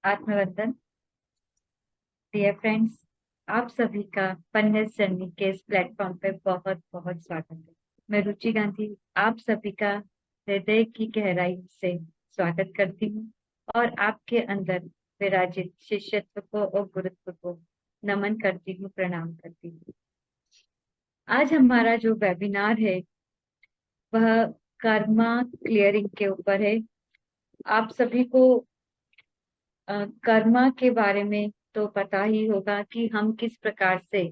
आत्मवंदन। Dear friends, आप सभी का पन्नेस जर्नी के इस प्लेटफॉर्म पे बहुत बहुत स्वागत है। मैं रुचि गांधी आप सभी का हृदय की गहराई से स्वागत करती हूँ और आपके अंदर विराजित शिष्यत्व को और गुरुत्व को नमन करती हूँ, प्रणाम करती हूँ। आज हमारा जो वेबिनार है वह कर्मा क्लियरिंग के ऊपर है। आप सभी को कर्मा के बारे में तो पता ही होगा कि हम किस प्रकार से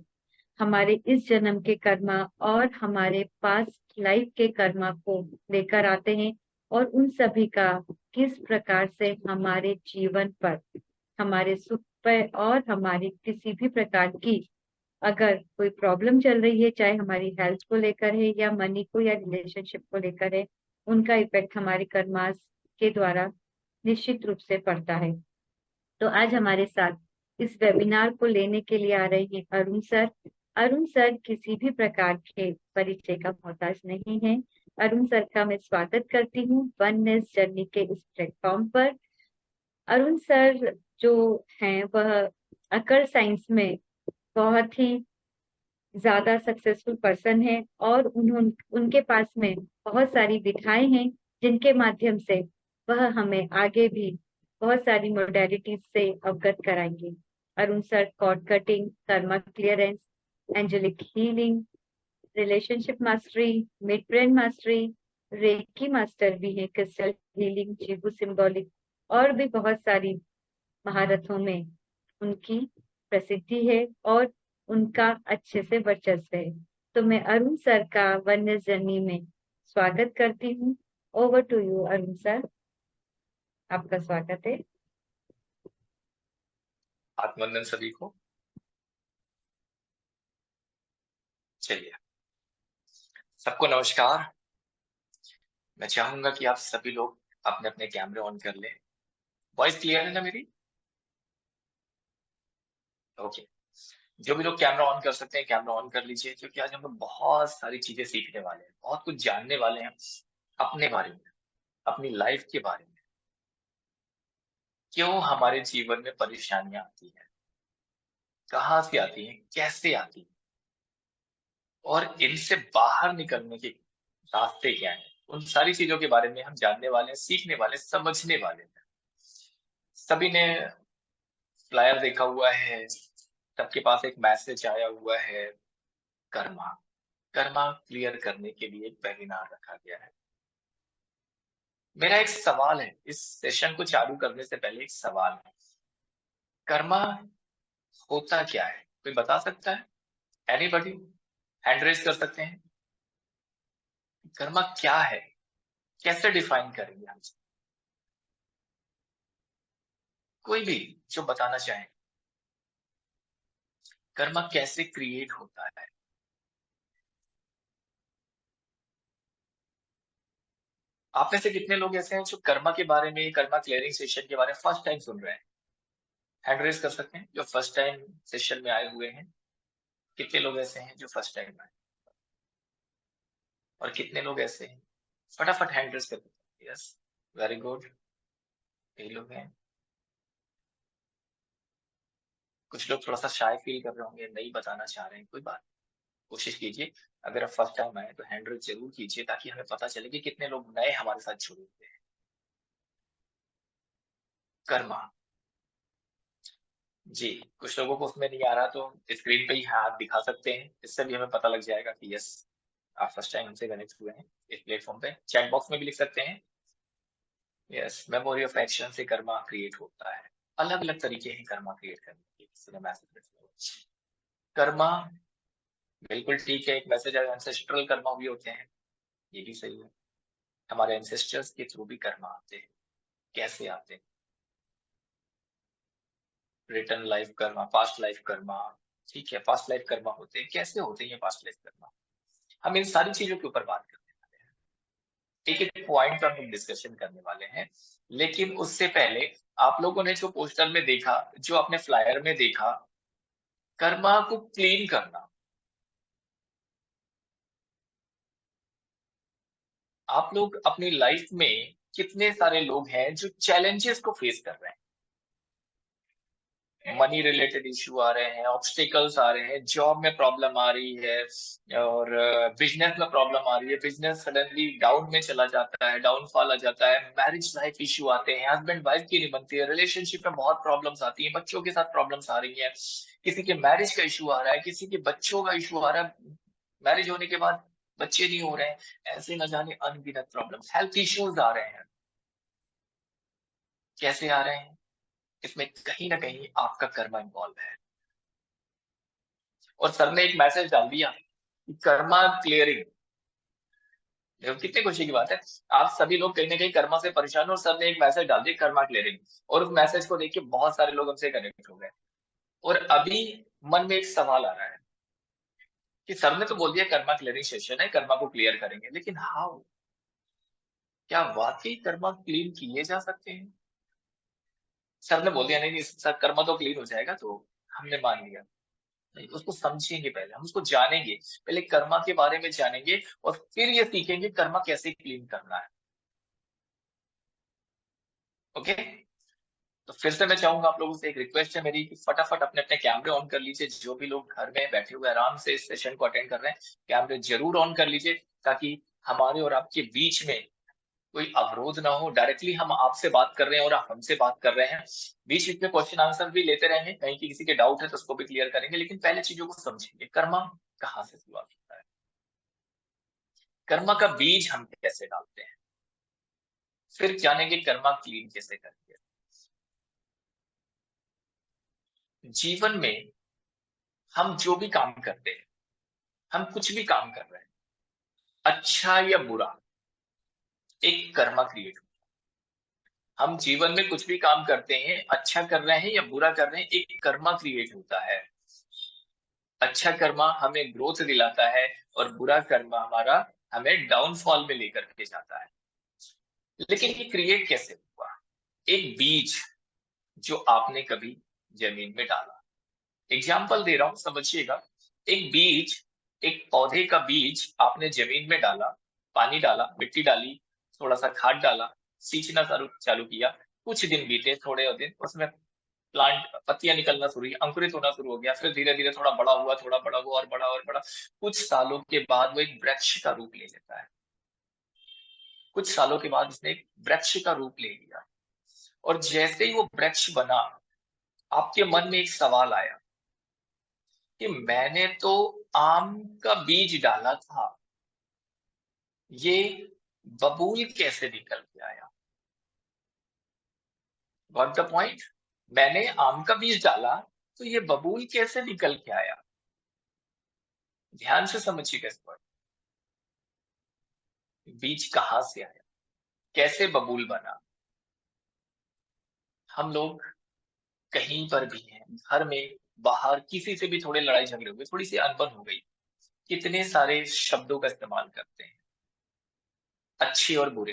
हमारे इस जन्म के कर्मा और हमारे पास्ट लाइफ के कर्मा को लेकर आते हैं और उन सभी का किस प्रकार से हमारे जीवन पर, हमारे सुख पर और हमारी किसी भी प्रकार की अगर कोई प्रॉब्लम चल रही है, चाहे हमारी हेल्थ को लेकर है या मनी को या रिलेशनशिप को लेकर है, उनका इफेक्ट हमारे कर्मास के द्वारा निश्चित रूप से पड़ता है। तो आज हमारे साथ इस वेबिनार को लेने के लिए आ रहे हैं अरुण सर। अरुण सर किसी भी प्रकार के परिचय का मोहताज नहीं है। अरुण सर का मैं स्वागत करती हूँ वननेस जर्नी के इस प्लेटफॉर्म पर। अरुण सर जो हैं वह अकर साइंस में बहुत ही ज्यादा सक्सेसफुल पर्सन है और उनके पास में बहुत सारी विधाएं हैं जिनके माध्यम से वह हमें आगे भी बहुत सारी मोडेलिटीज से अवगत कराएंगे। Arun sir cord cutting, karma clearance, angelic healing, relationship mastery, mid brain mastery, reiki master भी है, क्रिस्टल हीलिंग, जीवू सिंबॉलिक और भी बहुत सारी महारथों में उनकी प्रसिद्धि है और उनका अच्छे से वर्चस्व है। तो मैं अरुण सर का वन्य जर्नी में स्वागत करती हूँ। Over to you Arun sir, आपका स्वागत है। आत्मवंदन सभी को। चलिए, सबको नमस्कार। मैं चाहूंगा कि आप सभी लोग अपने अपने कैमरे ऑन कर लें। वॉइस क्लियर है ना मेरी? ओके। जो भी लोग कैमरा ऑन कर सकते हैं कैमरा ऑन कर लीजिए, क्योंकि आज हम लोग बहुत सारी चीजें सीखने वाले हैं, बहुत कुछ जानने वाले हैं अपने बारे में, अपनी लाइफ के बारे में। क्यों हमारे जीवन में परेशानियां आती हैं, कहाँ से आती हैं, कैसे आती हैं, और इनसे बाहर निकलने के रास्ते क्या हैं, उन सारी चीजों के बारे में हम जानने वाले हैं, सीखने वाले, समझने वाले हैं। सभी ने फ्लायर देखा हुआ है, सबके पास एक मैसेज आया हुआ है, कर्मा कर्मा क्लियर करने के लिए एक वेबिनार रखा गया है। मेरा एक सवाल है, इस सेशन को चालू करने से पहले एक सवाल है, कर्मा होता क्या है? कोई बता सकता है? एनीबॉडी हैंड रेज कर सकते हैं। कर्मा क्या है, कैसे डिफाइन करेंगे हम? कोई भी जो बताना चाहे, कर्मा कैसे क्रिएट होता है? आप में से कितने लोग ऐसे हैं जो कर्मा के बारे में, कर्मा क्लियरिंग सेशन के बारे में फर्स्ट टाइम सुन रहे हैं? हैंड रेज कर सकते हैं जो फर्स्ट टाइम सेशन में आए हुए हैं। कितने लोग ऐसे हैं जो फर्स्ट टाइम आए, और कितने लोग ऐसे हैं? फटाफट हैंड रेज कर सकते हैं। यस, वेरी गुड, यही लोग हैं। कुछ लोग थोड़ा सा शाय फील कर रहे होंगे, नहीं बताना चाह रहे हैं, कोई बात नहीं। कोशिश कीजिए, अगर आप फर्स्ट टाइम आए तो हैंड रेज जरूर कीजिए, ताकि हमें पता चले कि कितने लोग नए हमारे साथ जुड़े हुए हैं। कर्मा, जी, कुछ लोगों को उसमें नहीं आ रहा तो स्क्रीन पे ही हाथ दिखा सकते हैं, इससे भी हमें पता लग जाएगा कि यस, आप फर्स्ट टाइम हमसे कनेक्ट हुए हैं इस प्लेटफॉर्म पे। चैट बॉक्स में भी लिख सकते हैं, यस, मेमोरी ऑफ एक्शन से कर्मा क्रिएट होता है। अलग अलग तरीके हैं कर्मा क्रिएट करने के। किसी ने मैसेज, कर्मा बिल्कुल ठीक है, एक मैसेज आया, एंसेस्ट्रल कर्मा भी होते हैं, ये भी सही है। हमारे एंसेस्टर्स के थ्रू भी कर्मा आते हैं। कैसे आते हैं? Return life Karma, past life Karma, ठीक है, पास्ट लाइफ कर्मा होते हैं। कैसे होते हैं ये पास्ट लाइफ कर्मा? हम इन सारी चीजों के ऊपर बात करने वाले हैं, एक एक पॉइंट पर हम डिस्कशन करने वाले हैं। लेकिन उससे पहले आप लोगों ने जो पोस्टर में देखा, जो आपने फ्लायर में देखा, कर्मा को क्लीन करना, आप लोग अपनी लाइफ में कितने सारे लोग हैं जो चैलेंजेस को फेस कर रहे हैं, मनी रिलेटेड इश्यू आ रहे हैं, ऑब्स्टिकल्स आ रहे हैं, जॉब में प्रॉब्लम आ रही है, और बिजनेस में प्रॉब्लम आ रही है, बिजनेस सडनली डाउन में चला जाता है, डाउनफॉल आ जाता है, मैरिज लाइफ इश्यू आते हैं, हस्बैंड वाइफ की नहीं बनती है, रिलेशनशिप में बहुत प्रॉब्लम्स आती है, बच्चों के साथ प्रॉब्लम्स आ रही है, किसी के मैरिज का इशू आ रहा है, किसी के बच्चों का इशू आ रहा है, मैरिज होने के बाद बच्चे नहीं हो रहे हैं, ऐसे न जाने अनगिनत प्रॉब्लम्स, हेल्थ इश्यूज आ रहे हैं। कैसे आ रहे हैं? इसमें कहीं ना कहीं आपका कर्मा इन्वॉल्व है। और सर ने एक मैसेज डाल दिया कि कर्मा क्लियरिंग। देखो कितनी खुशी की बात है, आप सभी लोग कहीं ना कहीं कर्मा से परेशान हो और सर ने एक मैसेज डाल दिया कर्मा क्लियरिंग, और उस मैसेज को देख के बहुत सारे लोग हमसे कनेक्ट हो गए। और अभी मन में एक सवाल आ रहा है कि सर ने तो बोल दिया कर्मा क्लियरिंग सेशन है, कर्मा को क्लियर करेंगे, लेकिन हाउ? क्या वाकई कर्मा क्लीन किए जा सकते हैं? सर ने बोल दिया नहीं नहीं सर कर्मा तो क्लीन हो जाएगा, तो हमने मान लिया। नहीं, उसको समझेंगे, पहले हम उसको जानेंगे, पहले कर्मा के बारे में जानेंगे और फिर ये सीखेंगे कर्मा कैसे क्लीन करना है। ओके, तो फिर से मैं चाहूंगा आप लोगों से, एक रिक्वेस्ट है मेरी कि फटाफट अपने अपने कैमरे ऑन कर लीजिए। जो भी लोग घर में बैठे हुए आराम से इस सेशन को अटेंड कर रहे हैं, कैमरे जरूर ऑन कर लीजिए, ताकि हमारे और आपके बीच में कोई अवरोध ना हो। डायरेक्टली हम आपसे बात कर रहे हैं और आप हमसे बात कर रहे हैं, बीच बीच में क्वेश्चन आंसर भी लेते रहेंगे, कहीं की किसी के डाउट है तो उसको भी क्लियर करेंगे, लेकिन पहले चीजों को समझेंगे। कर्मा कहाँ से शुरुआत होता है, कर्मा का बीज हम कैसे डालते हैं, फिर जानेंगे कर्मा क्लीन कैसे करेंगे। जीवन में हम जो भी काम करते हैं, हम कुछ भी काम कर रहे हैं, अच्छा या बुरा, एक कर्मा क्रिएट। हम जीवन में कुछ भी काम करते हैं, अच्छा कर रहे हैं या बुरा कर रहे हैं, एक कर्मा क्रिएट होता है। अच्छा कर्मा हमें ग्रोथ दिलाता है और बुरा कर्मा हमारा हमें डाउनफॉल में लेकर के जाता है। लेकिन ये क्रिएट कैसे हुआ? एक बीज जो आपने कभी जमीन में डाला। एग्जाम्पल दे रहा हूं, समझिएगा। एक बीज, एक पौधे का बीज आपने जमीन में डाला, पानी डाला, मिट्टी डाली, थोड़ा सा खाद डाला, सींचना चालू किया, कुछ दिन बीते, थोड़े दिन, उसमें प्लांट पत्तियां निकलना शुरू हुई, अंकुरित होना शुरू हो गया, फिर धीरे धीरे थोड़ा बड़ा हुआ, थोड़ा बड़ा हुआ और बड़ा और बड़ा। कुछ सालों के बाद वो एक वृक्ष का रूप ले लेता है। कुछ सालों के बाद उसने एक वृक्ष का रूप ले लिया, और जैसे ही वो वृक्ष बना, आपके मन में एक सवाल आया कि मैंने तो आम का बीज डाला था, ये बबूल कैसे निकल के आया? Got the point? मैंने आम का बीज डाला, तो ये बबूल कैसे निकल के आया? ध्यान से समझिएगा इस पर। बीज कहाँ से आया, कैसे बबूल बना? हम लोग कहीं पर भी हैं, घर में, बाहर, किसी से भी थोड़े लड़ाई झगड़े हुए, थोड़ी सी अनबन हो गई, कितने सारे शब्दों का इस्तेमाल करते हैं, अच्छे और बुरे।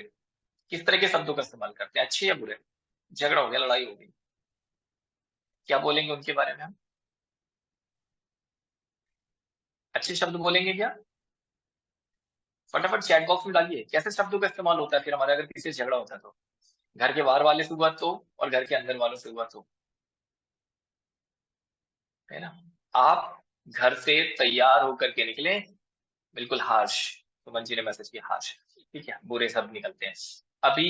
किस तरह के शब्दों का इस्तेमाल करते हैं, अच्छे या बुरे? झगड़ा हो गया, लड़ाई हो गई, क्या बोलेंगे उनके बारे में हम? अच्छे शब्द बोलेंगे क्या? फटाफट चैट बॉक्स में डालिए, कैसे शब्दों का इस्तेमाल होता है फिर हमारे, अगर किसी से झगड़ा होता है तो। घर के बाहर वाले से हुआ तो, और घर के अंदर वालों से हुआ तो, है ना? आप घर से तैयार होकर के निकले, बिल्कुल हार्श, सुमन जी ने मैसेज किया हार्श, ठीक है, बुरे शब्द निकलते हैं। अभी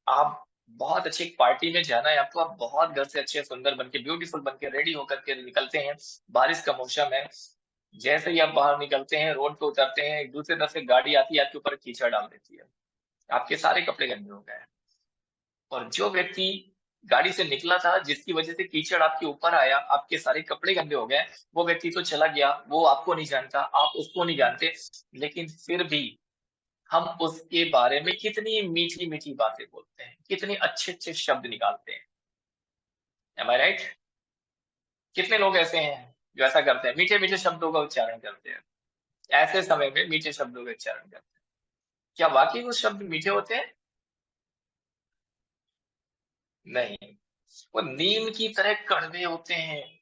आप बहुत अच्छी एक पार्टी में जाना है आपको, आप बहुत घर से अच्छे सुंदर बन के, ब्यूटीफुल बन के रेडी होकर के निकलते हैं, बारिश का मौसम है, जैसे ही आप बाहर निकलते हैं, रोड पे उतरते हैं, एक दूसरे तरफ से गाड़ी आती है, आपके ऊपर कीचड़ डाल देती है, आपके सारे कपड़े गंदे हो गए। और जो व्यक्ति गाड़ी से निकला था, जिसकी वजह से कीचड़ आपके ऊपर आया, आपके सारे कपड़े गंदे हो गए, वो व्यक्ति तो चला गया, वो आपको नहीं जानता, आप उसको नहीं जानते, लेकिन फिर भी हम उसके बारे में कितनी मीठी मीठी बातें बोलते हैं, कितने अच्छे अच्छे शब्द निकालते हैं। एम आई राइट? कितने लोग ऐसे हैं जो ऐसा करते हैं, मीठे मीठे शब्दों का उच्चारण करते हैं, ऐसे समय में मीठे शब्दों का उच्चारण करते हैं। क्या वाकई वो शब्द मीठे होते हैं? नहीं, वो नीम की तरह कड़वे होते हैं,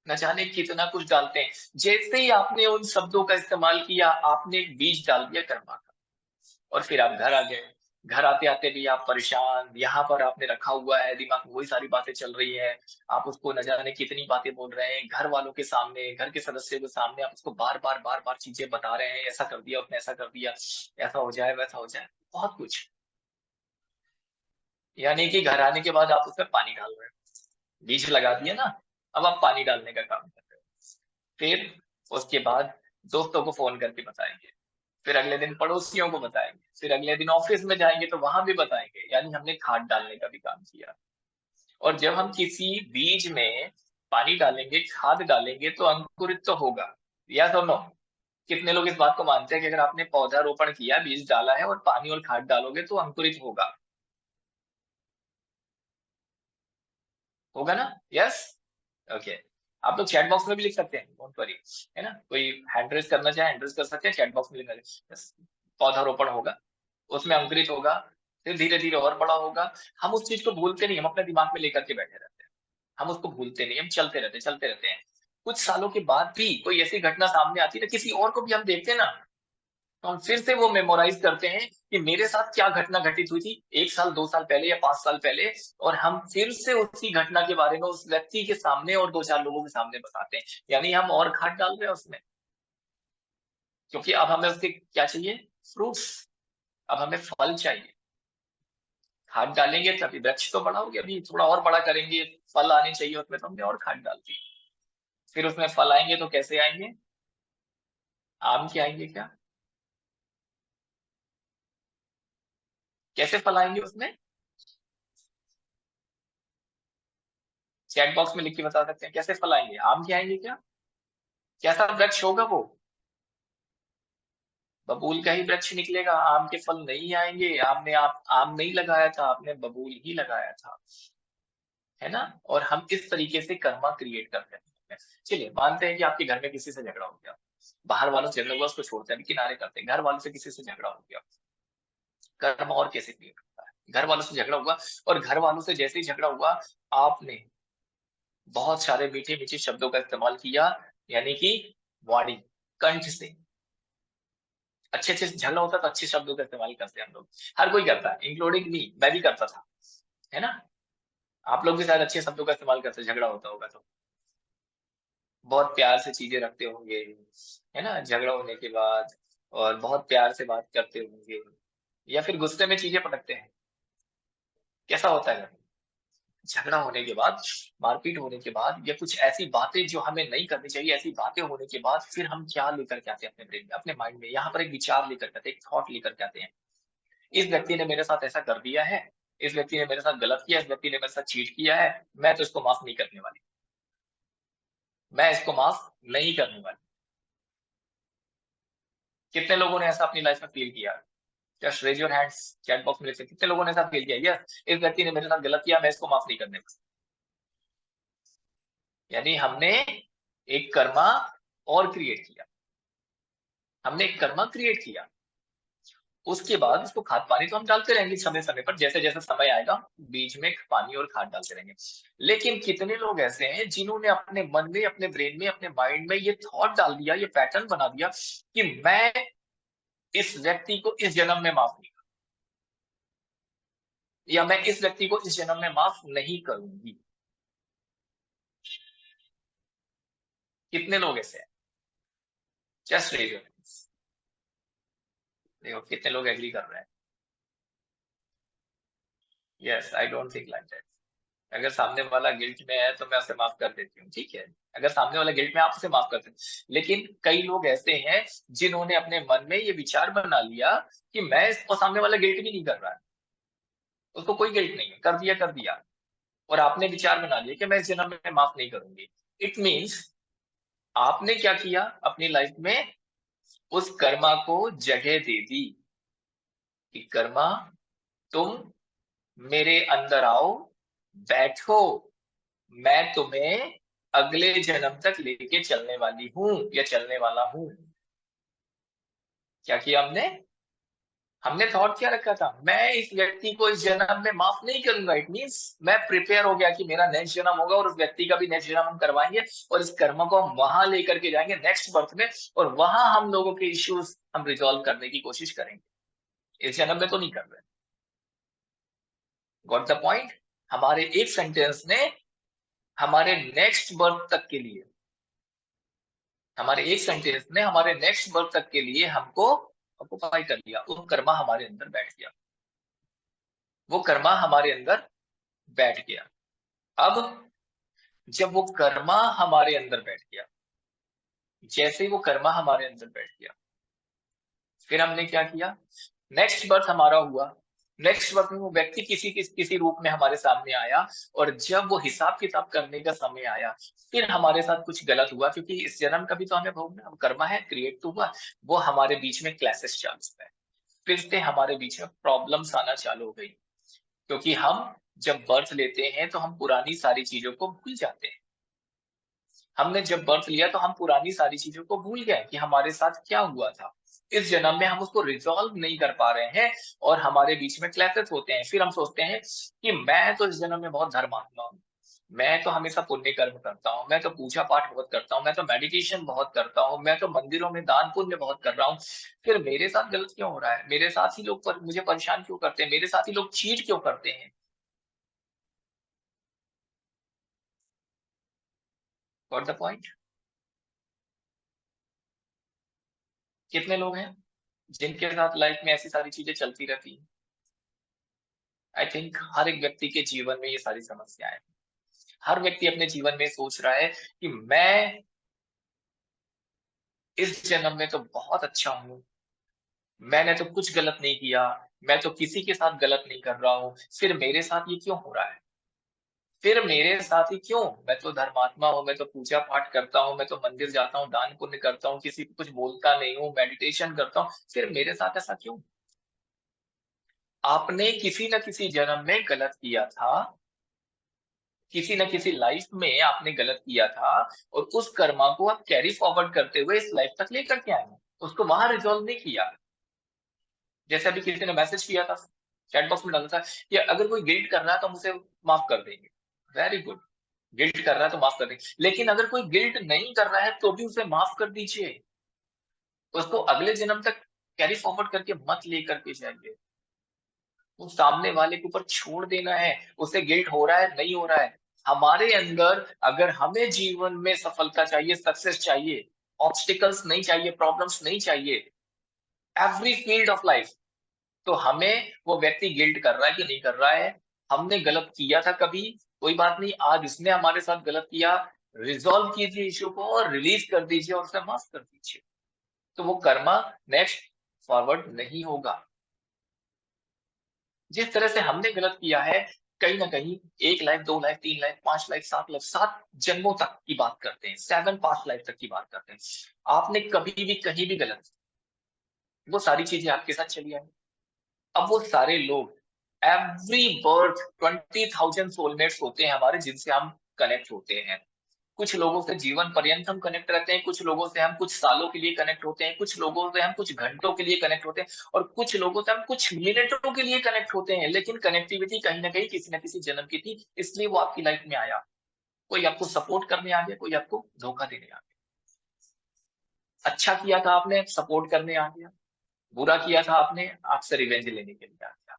न जाने कितना कुछ डालते हैं। जैसे ही आपने उन शब्दों का इस्तेमाल किया, आपने एक बीज डाल दिया कर्मा का, और फिर आप घर आ गए, घर आते आते भी आप परेशान, यहाँ पर आपने रखा हुआ है, दिमाग में वही सारी बातें चल रही है, आप उसको न जाने कितनी बातें बोल रहे हैं, घर वालों के सामने, घर के सदस्यों के सामने आप उसको बार बार चीजें बता रहे हैं, ऐसा कर दिया उसने, ऐसा कर दिया, ऐसा हो जाए वैसा हो जाए, बहुत कुछ। यानी कि घर आने के बाद आप उसमें पानी डाल रहे हो, बीज लगा दिया ना, अब आप पानी डालने का काम कर रहे हो। फिर उसके बाद दोस्तों को फोन करके बताएंगे, फिर अगले दिन पड़ोसियों को बताएंगे, फिर अगले दिन ऑफिस में जाएंगे तो वहां भी बताएंगे, यानी हमने खाद डालने का भी काम किया। और जब हम किसी बीज में पानी डालेंगे, खाद डालेंगे, तो अंकुरित तो होगा, या तो नो? कितने लोग इस बात को मानते हैं कि अगर आपने पौधा रोपण किया, बीज डाला है और पानी और खाद डालोगे तो अंकुरित होगा? होगा ना? यस। ओके। आप लोग चैट बॉक्स में भी लिख सकते हैं, डोंट वरी, है ना? कोई हैंड रेज करना चाहे हैंड रेज कर सकते हैं, चैट बॉक्स में लिखना। यस, पौधारोपण होगा, उसमें अंकुरित होगा, फिर धीरे धीरे और बड़ा होगा। हम उस चीज को भूलते नहीं, हम अपने दिमाग में लेकर के बैठे रहते हैं, हम उसको भूलते नहीं, हम चलते रहते हैं। कुछ सालों के बाद भी कोई ऐसी घटना सामने आती है ना, किसी और को भी हम देखते हैं ना, तो हम फिर से वो मेमोराइज करते हैं कि मेरे साथ क्या घटना घटित हुई थी 1 साल 2 साल पहले या 5 साल पहले, और हम फिर से उसी घटना के बारे में उस व्यक्ति के सामने और 2 4 लोगों के सामने बताते हैं। यानी हम और खाद डाल रहे हैं उसमें, क्योंकि अब हमें उसके क्या चाहिए? फ्रूट्स। अब हमें फल चाहिए। खाद डालेंगे तभी वृक्ष तो बड़ा हो गया, अभी थोड़ा और बड़ा करेंगे, फल आने चाहिए उसमें, तो हमने और खाद डाल दी। फिर उसमें फल आएंगे तो कैसे आएंगे? आम के आएंगे क्या? कैसे फल आएंगे उसमें? चैट बॉक्स में लिख के बता सकते हैं कैसे फल आएंगे? आम के आएंगे क्या? कैसा वृक्ष होगा वो? बबूल का ही वृक्ष निकलेगा, आम के फल नहीं आएंगे। आपने आप आम नहीं लगाया था, आपने बबूल ही लगाया था, है ना? और हम इस तरीके से कर्मा क्रिएट करते हैं। चलिए मानते हैं कि आपके घर में किसी से झगड़ा हो गया, बाहर वालों से झगड़ा हुआ, उसको छोड़ते हैं, किनारे करते हैं, घर वालों से किसी से झगड़ा हो गया, कर्म और कैसे क्रिएट होता है? घर वालों से झगड़ा हुआ, और घर वालों से जैसे ही झगड़ा हुआ, आपने बहुत सारे मीठे मीठे शब्दों का इस्तेमाल किया, यानी कि वाणी, कंठ से। अच्छे अच्छे झगड़ा होता है तो अच्छे शब्दों का इस्तेमाल करते हैं हम लोग, हर कोई करता है, इंक्लूडिंग मी, मैं भी करता था, है ना? आप लोग भी शायद अच्छे शब्दों का इस्तेमाल करते हैं, झगड़ा होता होगा तो बहुत प्यार से चीजें रखते होंगे, है ना, झगड़ा होने के बाद, और बहुत प्यार से बात करते होंगे, या फिर गुस्से में चीजें पटकते हैं। कैसा होता है? झगड़ा होने के बाद, मारपीट होने के बाद, या कुछ ऐसी बातें जो हमें नहीं करनी चाहिए, ऐसी बातें होने के बाद, फिर हम क्या लेकर के आते हैं अपने ब्रेन में, अपने माइंड में? यहाँ पर एक विचार लेकर के आते हैं, एक थॉट लेकर के आते हैं। इस व्यक्ति ने मेरे साथ ऐसा कर दिया है, इस व्यक्ति ने मेरे साथ गलत किया, इस व्यक्ति ने मेरे साथ चीट किया है, मैं तो इसको माफ नहीं करने वाली, मैं इसको माफ नहीं करने वाली। कितने लोगों ने ऐसा अपनी लाइफ में फील किया? Just raise your hands, chat box में लिख सकते, कितने लोगों ने ऐसा फील किया, यस इस व्यक्ति ने मेरे साथ गलत किया, मैं इसको माफ नहीं करने वाली। यानी हमने एक कर्मा और क्रिएट किया, हमने एक कर्मा क्रिएट किया। उसके बाद उसको खाद पानी तो हम डालते रहेंगे समय समय पर, जैसे जैसे समय आएगा बीज में पानी और खाद डालते रहेंगे। लेकिन कितने लोग ऐसे हैं जिन्होंने अपने मन में, अपने ब्रेन में, अपने माइंड में ये थॉट डाल दिया, ये पैटर्न बना दिया कि मैं इस व्यक्ति को इस जन्म में माफ नहीं करूं, या मैं इस व्यक्ति को इस जन्म में माफ नहीं करूंगी। कितने लोग ऐसे हैं? Just raise your hands. देखो कितने लोग एग्री कर रहे हैं। Yes, I don't think like that. अगर सामने वाला गिल्ट में है तो मैं उसे माफ कर देती हूँ, ठीक है? अगर सामने वाला गिल्ट में, आप उसे माफ कर देते हैं। लेकिन कई लोग ऐसे हैं जिन्होंने अपने मन में ये विचार बना लिया कि मैं इसको, सामने वाला गिल्ट भी नहीं कर रहा है, उसको कोई गिल्ट नहीं है, कर दिया, और आपने विचार बना लिया कि मैं इस जन्म में माफ नहीं करूंगी। इट मीन्स आपने क्या किया अपनी लाइफ में? उस कर्मा को जगह दे दी कि कर्मा, तुम मेरे अंदर आओ, बैठो, मैं तुम्हें अगले जन्म तक लेके चलने वाली हूं या चलने वाला हूं। क्या किया हमने? हमने थॉट क्या रखा था? मैं इस व्यक्ति को इस जन्म में माफ नहीं करूंगा। इट मीन्स मैं प्रिपेयर हो गया कि मेरा नेक्स्ट जन्म होगा और उस व्यक्ति का भी नेक्स्ट जन्म हम करवाएंगे, और इस कर्म को हम वहां लेकर के जाएंगे नेक्स्ट बर्थ में, और वहां हम लोगों के इश्यूज हम रिजॉल्व करने की कोशिश करेंगे। इस जन्म में तो नहीं कर रहे। Got the point? हमारे एक सेंटेंस ने हमारे नेक्स्ट बर्थ तक के लिए, हमारे एक सेंटेंस ने हमारे नेक्स्ट बर्थ तक के लिए हमको ऑक्युपाई कर लिया। वो कर्मा हमारे अंदर बैठ गया, वो कर्मा हमारे अंदर बैठ गया। अब जब वो कर्मा हमारे अंदर बैठ गया, जैसे ही वो कर्मा हमारे अंदर बैठ गया, फिर हमने क्या किया, नेक्स्ट बर्थ हमारा हुआ। नेक्स्ट बर्थ में वो व्यक्ति किसी रूप में हमारे सामने आया, और जब वो हिसाब किताब करने का समय आया, फिर हमारे साथ कुछ गलत हुआ, क्योंकि इस जन्म का भी तो हमें भोगना, अब कर्मा है, क्रिएट तो हुआ। वो हमारे बीच में क्लैशेस चालू हुआ है, फिर से हमारे बीच में प्रॉब्लम्स आना चालू हो गई, क्योंकि हम जब बर्थ लेते हैं तो हम पुरानी सारी चीजों को भूल जाते हैं। हमने जब बर्थ लिया तो हम पुरानी सारी चीजों को भूल गए कि हमारे साथ क्या हुआ था। इस जन्म में हम उसको रिजॉल्व नहीं कर पा रहे हैं, और हमारे बीच में क्लैशेस होते हैं। फिर हम सोचते हैं कि मैं तो इस जन्म में बहुत धर्मात्मा हूँ, मैं तो हमेशा पुण्य कर्म करता हूँ, मैं तो पूजा पाठ बहुत करता हूँ, मैं तो मेडिटेशन बहुत करता हूँ, मैं तो मंदिरों में दान पुण्य बहुत कर रहा हूँ, फिर मेरे साथ गलत क्यों हो रहा है, मेरे साथ ही लोग मुझे परेशान क्यों करते हैं, मेरे साथ ही लोग चीट क्यों करते हैं। Got the point? कितने लोग हैं जिनके साथ लाइफ में ऐसी सारी चीजें चलती रहती हैं? आई थिंक हर एक व्यक्ति के जीवन में ये सारी समस्याएं हैं। हर व्यक्ति अपने जीवन में सोच रहा है कि मैं इस जन्म में तो बहुत अच्छा हूँ, मैंने तो कुछ गलत नहीं किया, मैं तो किसी के साथ गलत नहीं कर रहा हूँ, फिर मेरे साथ ये क्यों हो रहा है, फिर मेरे साथ ही क्यों, मैं तो धर्मात्मा हूँ, मैं तो पूजा पाठ करता हूँ, मैं तो मंदिर जाता हूँ, दान पुण्य करता हूँ, किसी को कुछ बोलता नहीं हूँ, मेडिटेशन करता हूँ, फिर मेरे साथ ऐसा क्यों? आपने किसी न किसी जन्म में गलत किया था, किसी न किसी लाइफ में आपने गलत किया था, और उस कर्मा को आप कैरी फॉरवर्ड करते हुए इस लाइफ तक लेकर के आए, उसको वहां रिजॉल्व नहीं किया। जैसे अभी किसी ने मैसेज किया था, चैट बॉक्स में डाला था कि अगर कोई गिल्ट कर रहा है तो हम उसे माफ कर देंगे। वेरी गुड, गिल्ट कर रहा है तो माफ कर देंगे, लेकिन अगर कोई गिल्ट नहीं कर रहा है तो भी उसे माफ कर दीजिए, उसको अगले जन्म तक कैरी फॉरवर्ड करके मत लेकर के जाइए। वो सामने वाले के ऊपर छोड़ देना है, उसे गिल्ट हो रहा है नहीं हो रहा है। हमारे अंदर अगर हमें जीवन में सफलता चाहिए, सक्सेस चाहिए, ऑब्स्टिकल्स नहीं चाहिए, प्रॉब्लम्स नहीं चाहिए, एवरी फील्ड ऑफ लाइफ, तो हमें वो व्यक्ति गिल्ट कर रहा है कि नहीं कर रहा है, हमने गलत किया था कभी, कोई बात नहीं, आज इसने हमारे साथ गलत किया, रिजॉल्व कीजिए इश्यू को और रिलीज कर दीजिए और उसे माफ कर दीजिए, तो वो कर्मा नेक्स्ट फॉरवर्ड नहीं होगा। जिस तरह से हमने गलत किया है, कहीं ना कहीं 1 life, 2 life, 3 life, 5 life, 7 life, 7 जन्मों तक की बात करते हैं, 7 पास्ट लाइफ तक की बात करते हैं, आपने कभी भी कहीं भी गलत, वो सारी चीजें आपके साथ चली आई। अब वो सारे लोग, एवरी बर्थ 20,000 सोलमेट्स होते हैं हमारे, जिनसे हम कनेक्ट होते हैं। कुछ लोगों से जीवन पर्यंत हम कनेक्ट रहते हैं, कुछ लोगों से हम कुछ सालों के लिए कनेक्ट होते हैं, कुछ लोगों से हम कुछ घंटों के लिए कनेक्ट होते हैं, और कुछ लोगों से हम कुछ मिनटों के लिए कनेक्ट होते हैं, लेकिन कनेक्टिविटी कहीं ना कहीं किसी न किसी जन्म की थी, इसलिए वो आपकी लाइफ में आया। कोई आपको सपोर्ट करने आ गया, कोई आपको धोखा देने आ गया। अच्छा किया था आपने, सपोर्ट करने आ गया, बुरा किया था आपने, आपसे रिवेंज लेने के लिए आ गया,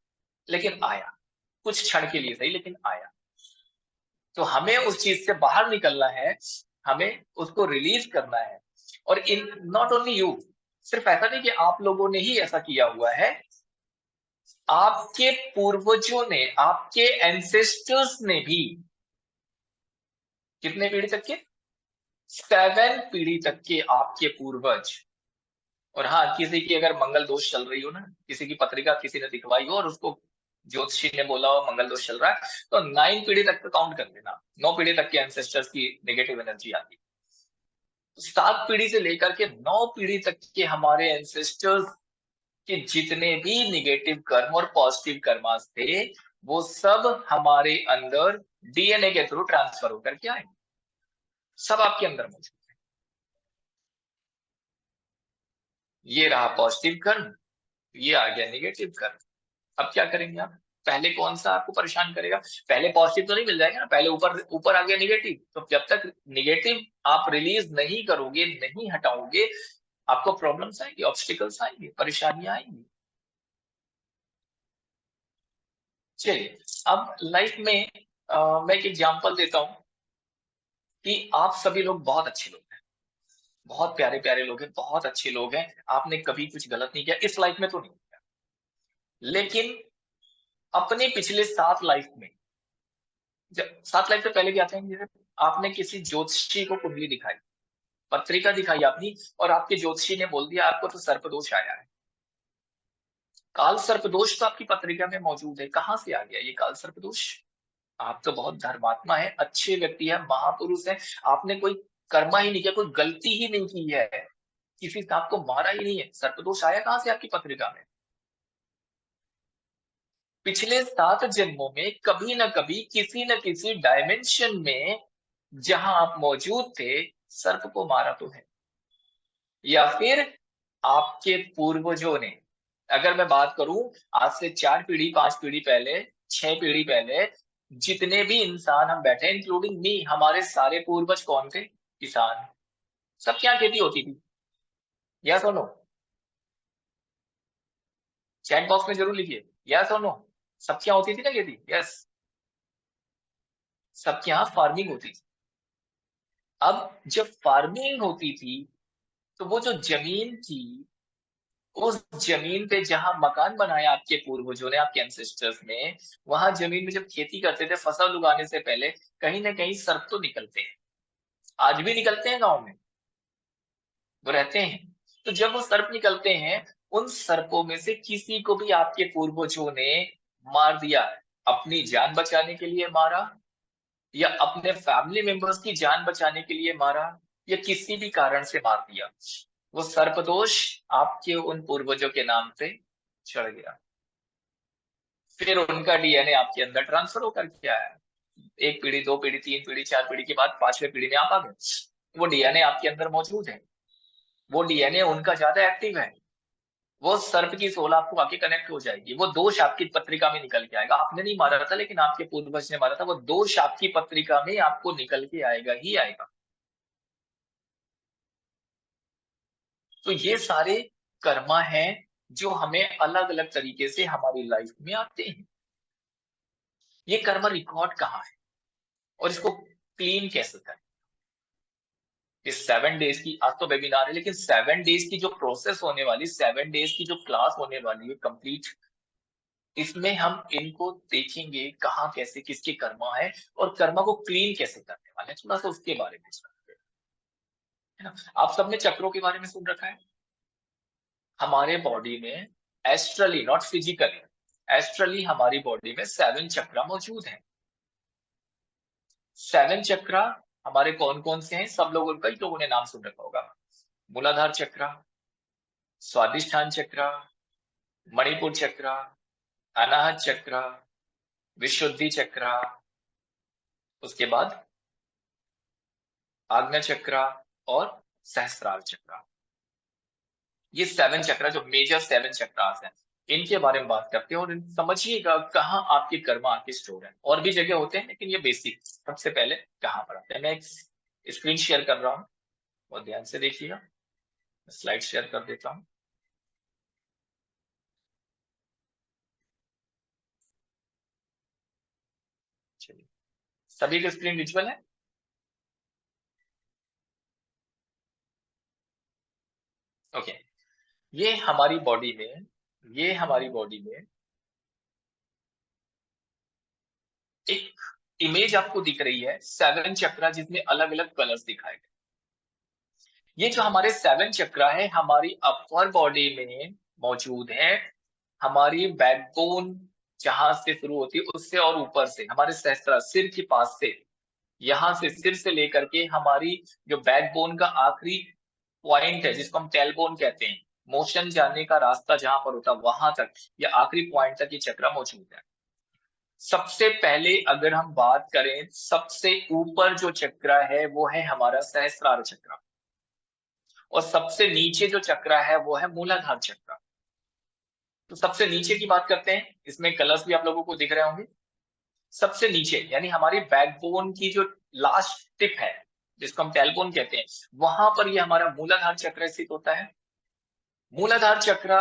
लेकिन आया, कुछ क्षण के लिए सही, लेकिन आया। तो हमें उस चीज से बाहर निकलना है, हमें उसको रिलीज करना है। और इन नॉट ओनली यू, सिर्फ ऐसा नहीं कि आप लोगों ने ही ऐसा किया हुआ है, आपके पूर्वजों ने, आपके एंसेस्टर्स ने भी, कितने पीढ़ी तक के, 7 पीढ़ी तक के आपके पूर्वज। और हाँ, किसी की अगर मंगल दोष चल रही हो ना, किसी की पत्रिका किसी ने दिखवाई हो और उसको ज्योतिषी ने बोला हो मंगल दोष चल रहा है, तो 9 पीढ़ी तक का काउंट कर लेना, 9 पीढ़ी तक के एंसेस्टर्स की नेगेटिव एनर्जी आती है। 7 पीढ़ी से लेकर के 9 पीढ़ी तक के हमारे एंसेस्टर्स के जितने भी निगेटिव कर्म और पॉजिटिव कर्मास थे, वो सब हमारे अंदर डीएनए के थ्रू ट्रांसफर होकर के आए, सब आपके अंदर मौजूद है। ये रहा पॉजिटिव कर्म, ये आ गया निगेटिव कर्म। अब क्या करेंगे आप? पहले कौन सा आपको परेशान करेगा? पहले पॉजिटिव तो नहीं मिल जाएगा ना, पहले ऊपर ऊपर आ गया निगेटिव, तो जब तक निगेटिव आप रिलीज नहीं करोगे, नहीं हटाओगे, आपको प्रॉब्लम्स आएंगी, ऑब्स्टिकल्स आएंगे, परेशानियां आएंगी। चलिए अब लाइफ में मैं एक एग्जांपल देता हूं कि आप सभी लोग बहुत अच्छे लोग हैं, बहुत प्यारे प्यारे लोग हैं, बहुत अच्छे लोग हैं, आपने कभी कुछ गलत नहीं किया इस लाइफ में तो नहीं किया, लेकिन अपने पिछले 7 लाइफ में, जब 7 लाइफ से पहले क्या था, जैसे आपने किसी ज्योतिषी को कुंडली दिखाई, पत्रिका दिखाई आपने, और आपके ज्योतिषी ने बोल दिया आपको तो सर्पदोष आया है। काल सर्पदोष तो आपकी पत्रिका में मौजूद है, कहां से आ गया ये काल सर्पदोष? आप तो बहुत धर्मात्मा है, अच्छे व्यक्ति है, महापुरुष है, आपने कोई कर्मा ही नहीं किया, कोई गलती ही नहीं की है, किसी ने आपको मारा ही नहीं है, सर्पदोष आया कहां से आपकी पत्रिका में? पिछले 7 जन्मों में कभी ना कभी किसी न किसी डायमेंशन में जहां आप मौजूद थे, सर्प को मारा तो है, या फिर आपके पूर्वजों ने, अगर मैं बात करूं आज से 4 पीढ़ी 5 पीढ़ी पहले, 6 पीढ़ी पहले, जितने भी इंसान हम बैठे इंक्लूडिंग मी, हमारे सारे पूर्वज कौन थे? किसान। सब क्या खेती होती थी? यस और नो? चैट बॉक्स में जरूर लिखिए यस और नो। सब क्या होती थी ना खेती? यस। सबके यहाँ फार्मिंग होती थी। अब जब फार्मिंग होती थी तो वो जो जमीन थी, उस जमीन पे जहां मकान बनाया आपके पूर्वजों ने, आपके एंसेस्टर्स ने, वहां जमीन में जब खेती करते थे फसल उगाने से पहले, कहीं ना कहीं सर्प तो निकलते हैं, आज भी निकलते हैं गांव में, वो रहते हैं। तो जब वो सर्प निकलते हैं, उन सर्पों में से किसी को भी आपके पूर्वजों ने मार दिया, अपनी जान बचाने के लिए मारा, या अपने फैमिली मेंबर्स की जान बचाने के लिए मारा, या किसी भी कारण से मार दिया, वो सर्पदोष आपके उन पूर्वजों के नाम पे चढ़ गया। फिर उनका डीएनए आपके अंदर ट्रांसफर होकर के आया, 1 पीढ़ी 2 पीढ़ी 3 पीढ़ी 4 पीढ़ी के बाद 5वें पीढ़ी में आप आ गए, वो डीएनए आपके अंदर मौजूद है, वो डीएनए उनका ज्यादा एक्टिव है, वो सर्प की सोल आपको आके कनेक्ट हो जाएगी, वो दोष आपकी पत्रिका में निकल के आएगा। आपने नहीं मारा था, लेकिन आपके पूर्वज ने मारा था, वो दोष आपकी पत्रिका में आपको निकल के आएगा ही आएगा। तो ये सारे कर्मा हैं जो हमें अलग अलग तरीके से हमारी लाइफ में आते हैं। ये कर्मा रिकॉर्ड कहाँ है और इसको क्लीन कैसे करें? इस 7 डेज की, आज तो वेबिनार है, लेकिन 7 डेज की जो प्रोसेस होने वाली, 7 डेज की जो क्लास होने वाली है कंप्लीट, इसमें हम इनको देखेंगे कहाँ कैसे किसके कर्मा है और कर्मा को क्लीन कैसे करने वाले हैं, थोड़ा सा उसके बारे में जानते हैं, है ना? आप सबने चक्रों के बारे में सुन रखा है। हमारे बॉडी में एस्ट्रली, नॉट फिजिकली, एस्ट्रली हमारी बॉडी में 7 चक्रा मौजूद है। 7 चक्रा हमारे कौन कौन से हैं? सब लोगों, कई लोगों ने नाम सुन रखा होगा। मूलाधार चक्रा, स्वादिष्ठान चक्रा, मणिपुर चक्रा, अनाहत चक्रा, विशुद्धि चक्रा, उसके बाद आज्ञा चक्रा और सहस्त्रार चक्रा। ये 7 चक्रा जो मेजर 7 चक्रास हैं, इनके बारे में बात करते हैं और समझिएगा कहाँ आपके कर्मा आके स्टोर है। और भी जगह होते हैं, लेकिन ये बेसिक सबसे पहले कहाँ पर आते हैं। मैं एक स्क्रीन शेयर कर रहा हूँ, बहुत ध्यान से देखिएगा, स्लाइड शेयर कर देता हूँ। चलिए, सभी का स्क्रीन विजुअल है? ओके। ये हमारी बॉडी में, ये हमारी बॉडी में एक इमेज आपको दिख रही है, 7 चक्रा, जिसमें अलग अलग कलर्स दिखाए गए। ये जो हमारे 7 चक्रा है, हमारी अपर बॉडी में मौजूद है। हमारी बैकबोन जहां से शुरू होती है, उससे और ऊपर से, हमारे सहस्त्र सिर के पास से, यहां से सिर से लेकर के हमारी जो बैकबोन का आखिरी पॉइंट है, जिसको हम टेलबोन कहते हैं, मोशन जाने का रास्ता जहां पर होता है, वहां तक, या आखिरी पॉइंट तक ये चक्र मौजूद है। सबसे पहले अगर हम बात करें, सबसे ऊपर जो चक्र है वो है हमारा सहस्त्रार चक्र, और सबसे नीचे जो चक्र है वो है मूलाधार चक्र। तो सबसे नीचे की बात करते हैं, इसमें कलर्स भी आप लोगों को दिख रहे होंगे। सबसे नीचे यानी हमारी बैकबोन की जो लास्ट टिप है, जिसको हम टेलबोन कहते हैं, वहां पर ये हमारा मूलाधार चक्र स्थित होता है। मूलाधार चक्र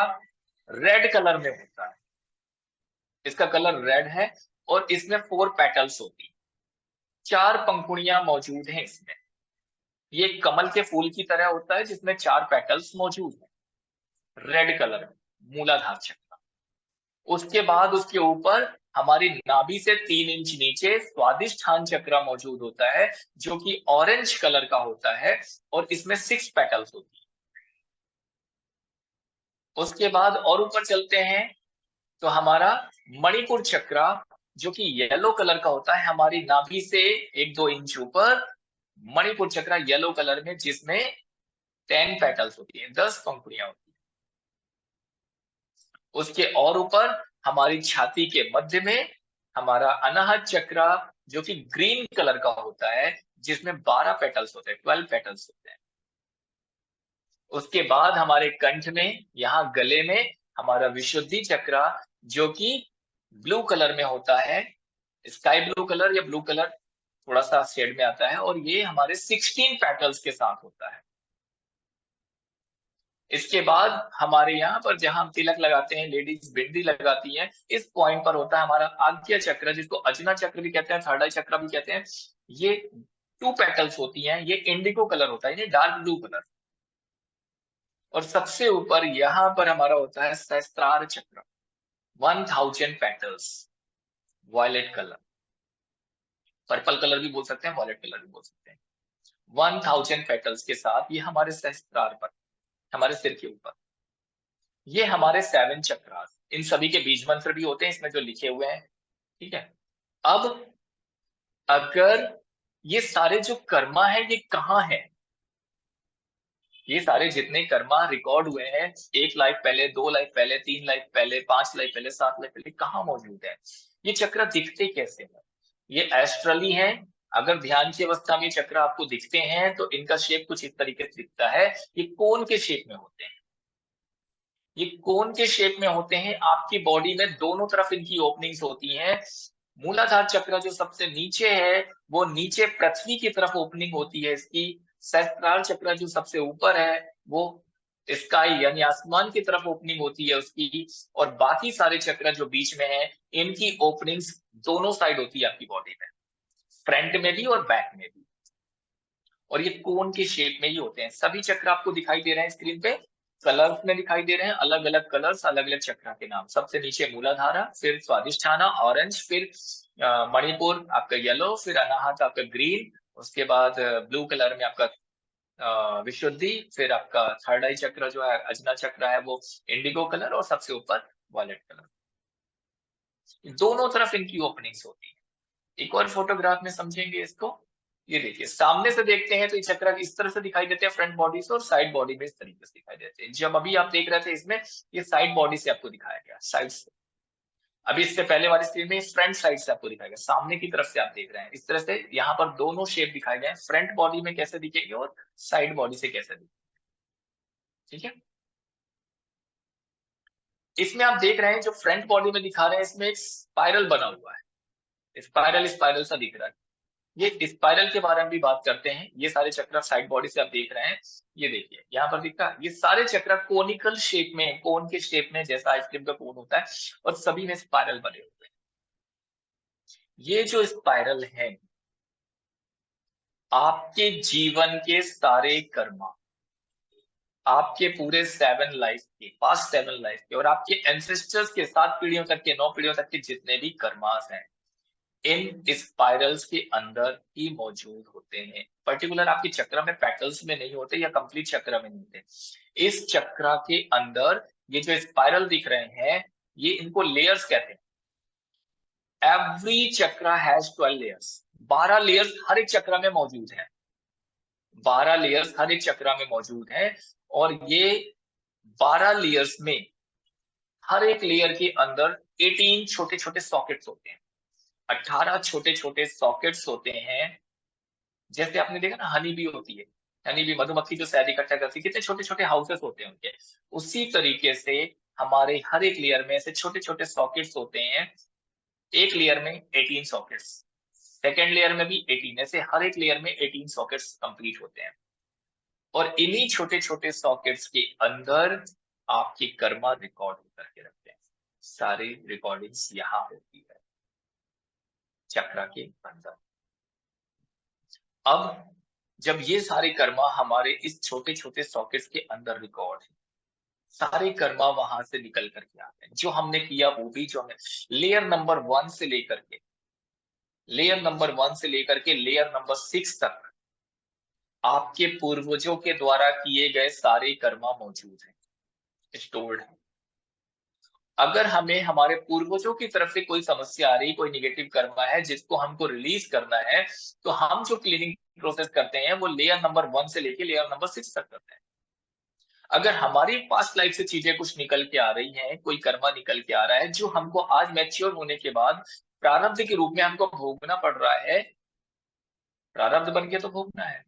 रेड कलर में होता है, इसका कलर रेड है और इसमें 4 पेटल्स होती, 4 पंखुड़ियां मौजूद हैं इसमें। ये कमल के फूल की तरह होता है जिसमें 4 पेटल्स मौजूद है, रेड कलर में मूलाधार चक्र। उसके बाद उसके ऊपर हमारी नाभि से 3 इंच नीचे स्वादिष्ठान चक्र मौजूद होता है, जो कि ऑरेंज कलर का होता है और इसमें 6 पेटल्स होती है। उसके बाद और ऊपर चलते हैं तो हमारा मणिपुर चक्र, जो कि येलो कलर का होता है, हमारी नाभि से 1-2 इंच ऊपर मणिपुर चक्र येलो कलर में, जिसमें 10 पेटल्स होती है, 10 पंखुड़ियां होती है। उसके और ऊपर हमारी छाती के मध्य में हमारा अनाहत चक्र, जो कि ग्रीन कलर का होता है, जिसमें 12 पेटल्स होते हैं, 12 पेटल्स होते हैं। उसके बाद हमारे कंठ में, यहाँ गले में हमारा विशुद्धि चक्र, जो कि ब्लू कलर में होता है, स्काई ब्लू कलर या ब्लू कलर थोड़ा सा शेड में आता है, और ये हमारे 16 पेटल्स के साथ होता है। इसके बाद हमारे यहाँ पर जहां हम तिलक लगाते हैं, लेडीज बिंदी लगाती हैं, इस पॉइंट पर होता है हमारा आज्ञा चक्र, जिसको अजना चक्र भी कहते हैं, थर्ड आई चक्र भी कहते हैं। ये 2 पेटल्स होती हैं, ये इंडिगो कलर होता है, ये डार्क ब्लू कलर। और सबसे ऊपर यहाँ पर हमारा होता है सहस्त्रार चक्र, 1000 petals, violet colour, purple colour भी बोल सकते हैं, वॉयलेट कलर भी बोल सकते हैं। 1000 पेटल्स के साथ ये हमारे सहस्त्रार पर, हमारे सिर के ऊपर। ये हमारे 7 चक्रास, इन सभी के बीज मंत्र भी होते हैं इसमें जो लिखे हुए हैं, ठीक है। अब अगर ये सारे जो कर्मा है ये कहाँ है, ये सारे जितने कर्मा रिकॉर्ड हुए हैं 1 लाइफ पहले, 2 लाइफ पहले, 3 लाइफ पहले, 5 लाइफ पहले, 7 लाइफ पहले, कहाँ मौजूद है? ये चक्र दिखते कैसे हैं? ये एस्ट्रली है। अगर ध्यान की अवस्था में चक्र आपको दिखते हैं तो इनका शेप कुछ इस तरीके से दिखता है। ये कोन के शेप में होते हैं, ये कोन के शेप में होते हैं। आपकी बॉडी में दोनों तरफ इनकी ओपनिंग्स होती हैं। मूलाधार चक्र जो सबसे नीचे है वो नीचे पृथ्वी की तरफ ओपनिंग होती है इसकी। सहस्त्रार चक्र जो सबसे ऊपर है वो स्काई यानी आसमान की तरफ ओपनिंग होती है उसकी। और बाकी सारे चक्र जो बीच में है इनकी ओपनिंग्स दोनों साइड होती है आपकी बॉडी में, फ्रंट में भी और बैक में भी। और ये कोन के शेप में ही होते हैं। सभी चक्र आपको दिखाई दे रहे हैं स्क्रीन पे, कलर्स में दिखाई दे रहे हैं, अलग अलग कलर्स, अलग अलग चक्र के नाम। सबसे नीचे मूलाधारा, फिर स्वादिष्ठाना ऑरेंज, फिर मणिपुर आपका येलो, फिर अनाहत आपका ग्रीन, उसके बाद ब्लू कलर में आपका विशुद्धि, फिर आपका थर्ड आई चक्र जो है अजना चक्र है वो इंडिगो कलर, और सबसे ऊपर वॉयलेट कलर। दोनों तरफ इनकी ओपनिंग्स होती है। एक और फोटोग्राफ में समझेंगे इसको। ये देखिए, सामने से देखते हैं तो ये चक्र इस तरह से दिखाई देते हैं फ्रंट बॉडी से, और साइड बॉडी में इस तरीके से दिखाई देते हैं। जब अभी आप देख रहे थे इसमें, ये साइड बॉडी से आपको दिखाया गया, साइड से। अभी इससे पहले वाली स्क्रीन में फ्रंट साइड से आपको दिखाया गया, सामने की तरफ से आप देख रहे हैं। इस तरह से यहाँ पर दोनों शेप दिखाए गए हैं, फ्रंट बॉडी में कैसे दिखेंगे और साइड बॉडी से कैसे दिखेंगे, ठीक है। इसमें आप देख रहे हैं जो फ्रंट बॉडी में दिखा रहे हैं इसमें एक स्पाइरल बना हुआ है, स्पाइरल स्पाइरल सा दिख रहा है। ये स्पाइरल के बारे में भी बात करते हैं। ये सारे चक्र साइड बॉडी से आप देख रहे हैं, ये देखिए यहाँ पर दिखता है, ये सारे चक्र कोनिकल शेप में, कोन के शेप में, जैसा आइसक्रीम का कोन होता है, और सभी में स्पाइरल बने हुए हैं। ये जो स्पाइरल है आपके जीवन के सारे कर्मा, आपके पूरे 7 लाइफ के, पास्ट 7 लाइफ के, और आपके एंसेस्टर्स के 7 पीढ़ियों तक के, 9 पीढ़ियों तक के जितने भी कर्मास हैं, इन स्पाइरल्स के अंदर ही मौजूद होते हैं। पर्टिकुलर आपके चक्र में पेटल्स में नहीं होते या कंप्लीट चक्र में नहीं होते। इस चक्र के अंदर ये जो स्पाइरल दिख रहे हैं, ये इनको लेयर्स कहते हैं। एवरी चक्र हैज 12 लेयर्स, 12 लेयर्स हर एक चक्र में मौजूद है, 12 लेयर्स हर एक चक्र में मौजूद है। और ये 12 लेयर्स में हर एक लेयर के अंदर 18 छोटे छोटे सॉकेट्स होते हैं, 18 छोटे छोटे सॉकेट्स होते हैं। जैसे आपने देखा ना हनी बी होती है, हनी बी मधुमक्खी जो शहद इकट्ठा करती है, कितने छोटे छोटे हाउसेस होते हैं उनके। उसी तरीके से हमारे हर एक लेयर में ऐसे छोटे छोटे सॉकेट्स होते हैं। एक लेयर में 18 सॉकेट्स, सेकेंड लेयर में भी 18, ऐसे हर एक लेयर में 18 सॉकेट्स कंप्लीट होते हैं। और इन्हीं छोटे छोटे सॉकेट्स के अंदर आपकी कर्मा रिकॉर्ड करके रखते हैं। सारी रिकॉर्डिंग्स यहाँ होती है चक्र के अंदर। अब जब ये सारे कर्मा हमारे इस छोटे छोटे सॉकेट्स के अंदर रिकॉर्ड है, सारे कर्मा वहां से निकल करके आते हैं, जो हमने किया वो भी, जो हमें लेयर नंबर 1 से लेकर के लेयर नंबर 6 तक आपके पूर्वजों के द्वारा किए गए सारे कर्मा मौजूद हैं, स्टोर्ड है। अगर हमें हमारे पूर्वजों की तरफ से कोई समस्या आ रही, कोई निगेटिव कर्मा है जिसको हमको रिलीज करना है, तो हम जो क्लीनिंग प्रोसेस करते हैं वो लेयर नंबर 1 से लेके लेयर नंबर 6 तक करते हैं। अगर हमारी पास्ट लाइफ से चीजें कुछ निकल के आ रही हैं, कोई कर्मा निकल के आ रहा है जो हमको आज मैच्योर होने के बाद प्रारब्ध के रूप में हमको भोगना पड़ रहा है, प्रारब्ध बन के तो भोगना है।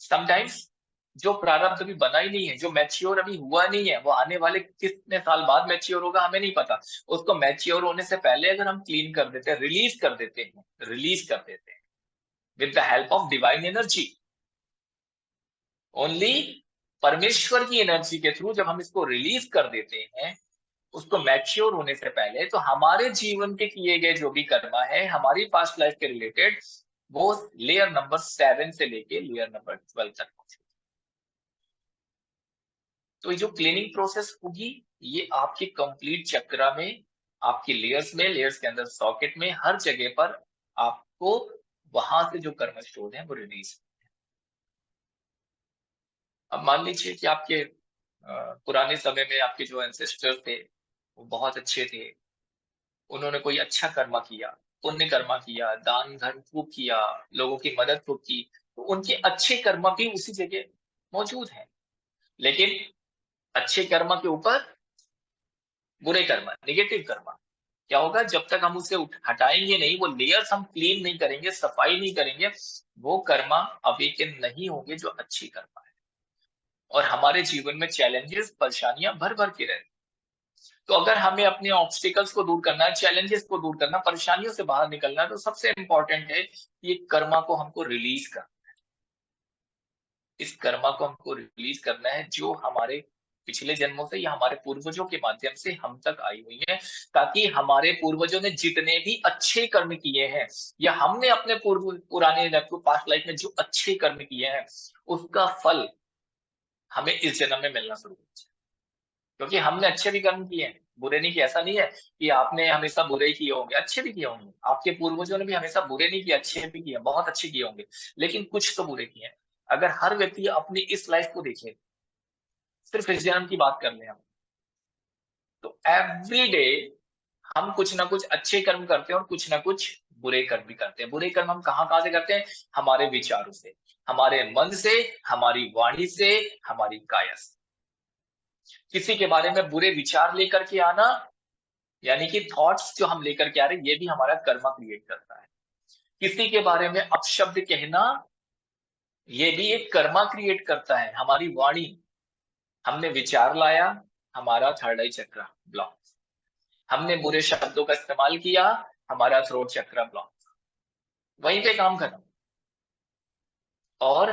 समटाइम्स जो प्रारब्ध अभी बना ही नहीं है, जो मैच्योर अभी हुआ नहीं है, वो आने वाले कितने साल बाद मैच्योर होगा हमें नहीं पता। उसको मैच्योर होने से पहले अगर हम क्लीन कर देते हैं, रिलीज कर देते हैं with the help of divine energy, only परमेश्वर की एनर्जी के थ्रू जब हम इसको रिलीज कर देते हैं, उसको मैच्योर होने से पहले, तो हमारे जीवन के किए गए जो भी कर्मा है हमारी पास्ट लाइफ के रिलेटेड, वो लेयर नंबर 7 से लेके लेयर नंबर 12 तक पहुंचे। तो ये जो क्लीनिंग प्रोसेस होगी, ये आपके कंप्लीट चक्रा में, आपकी लेयर्स के अंदर, सॉकेट में, हर जगह पर आपको वहां से जो कर्म स्टोर है वो रिलीज। अब मान लीजिए कि आपके पुराने समय में आपके जो एंसेस्टर थे वो बहुत अच्छे थे, उन्होंने कोई अच्छा कर्मा किया, पुण्य कर्मा किया, दान धर्म खूब किया, लोगों की मदद खूब की, तो उनके अच्छे कर्मा भी उसी जगह मौजूद हैं। लेकिन अच्छे कर्मा के ऊपर बुरे कर्मा, नेगेटिव कर्मा क्या होगा, जब तक हम उसे हटाएंगे नहीं, वो लेयर्स हम क्लीन नहीं करेंगे, सफाई नहीं करेंगे, वो कर्मा अवेकन नहीं होंगे जो अच्छी कर्मा है। और हमारे जीवन में चैलेंजेस, परेशानियां भर भर के रहती। तो अगर हमें अपने ऑब्स्टिकल्स को दूर करना है, चैलेंजेस को दूर करना, परेशानियों से बाहर निकलना है, तो सबसे इंपॉर्टेंट है ये कर्मा को हमको रिलीज करना। इस कर्मा को हमको रिलीज करना है जो हमारे पिछले जन्मों से या हमारे पूर्वजों के माध्यम से हम तक आई हुई है, ताकि हमारे पूर्वजों ने जितने भी अच्छे कर्म किए हैं, या हमने अपने पुराने पास्ट लाइफ में जो अच्छे कर्म किए हैं, उसका फल हमें इस जन्म में मिलना शुरू हो जाए। क्योंकि हमने अच्छे भी कर्म किए हैं, बुरे नहीं किए। ऐसा नहीं है कि आपने हमेशा बुरे ही किए होंगे, अच्छे भी किए होंगे। आपके पूर्वजों ने भी हमेशा बुरे नहीं किए, अच्छे भी किए, बहुत अच्छे किए होंगे, लेकिन कुछ तो बुरे किए हैं। अगर हर व्यक्ति अपनी इस लाइफ को देखे, सिर्फ इस जन्म की बात कर ले हम, तो एवरी डे हम कुछ ना कुछ अच्छे कर्म करते हैं और कुछ ना कुछ बुरे कर्म भी करते हैं। बुरे कर्म हम कहाँ कहाँ से करते हैं? हमारे विचारों से, हमारे मन से, हमारी वाणी से, हमारी काया से। किसी के बारे में बुरे विचार लेकर के आना, यानी कि थॉट्स जो हम लेकर के आ रहे हैं, ये भी हमारा कर्मा क्रिएट करता है। किसी के बारे में अपशब्द कहना, ये भी एक कर्मा क्रिएट करता है। हमारी वाणी, हमने विचार लाया, हमारा थर्ड आई चक्र ब्लॉक। हमने बुरे शब्दों का इस्तेमाल किया, हमारा थ्रोट चक्र ब्लॉक। वहीं पे काम खत्म। और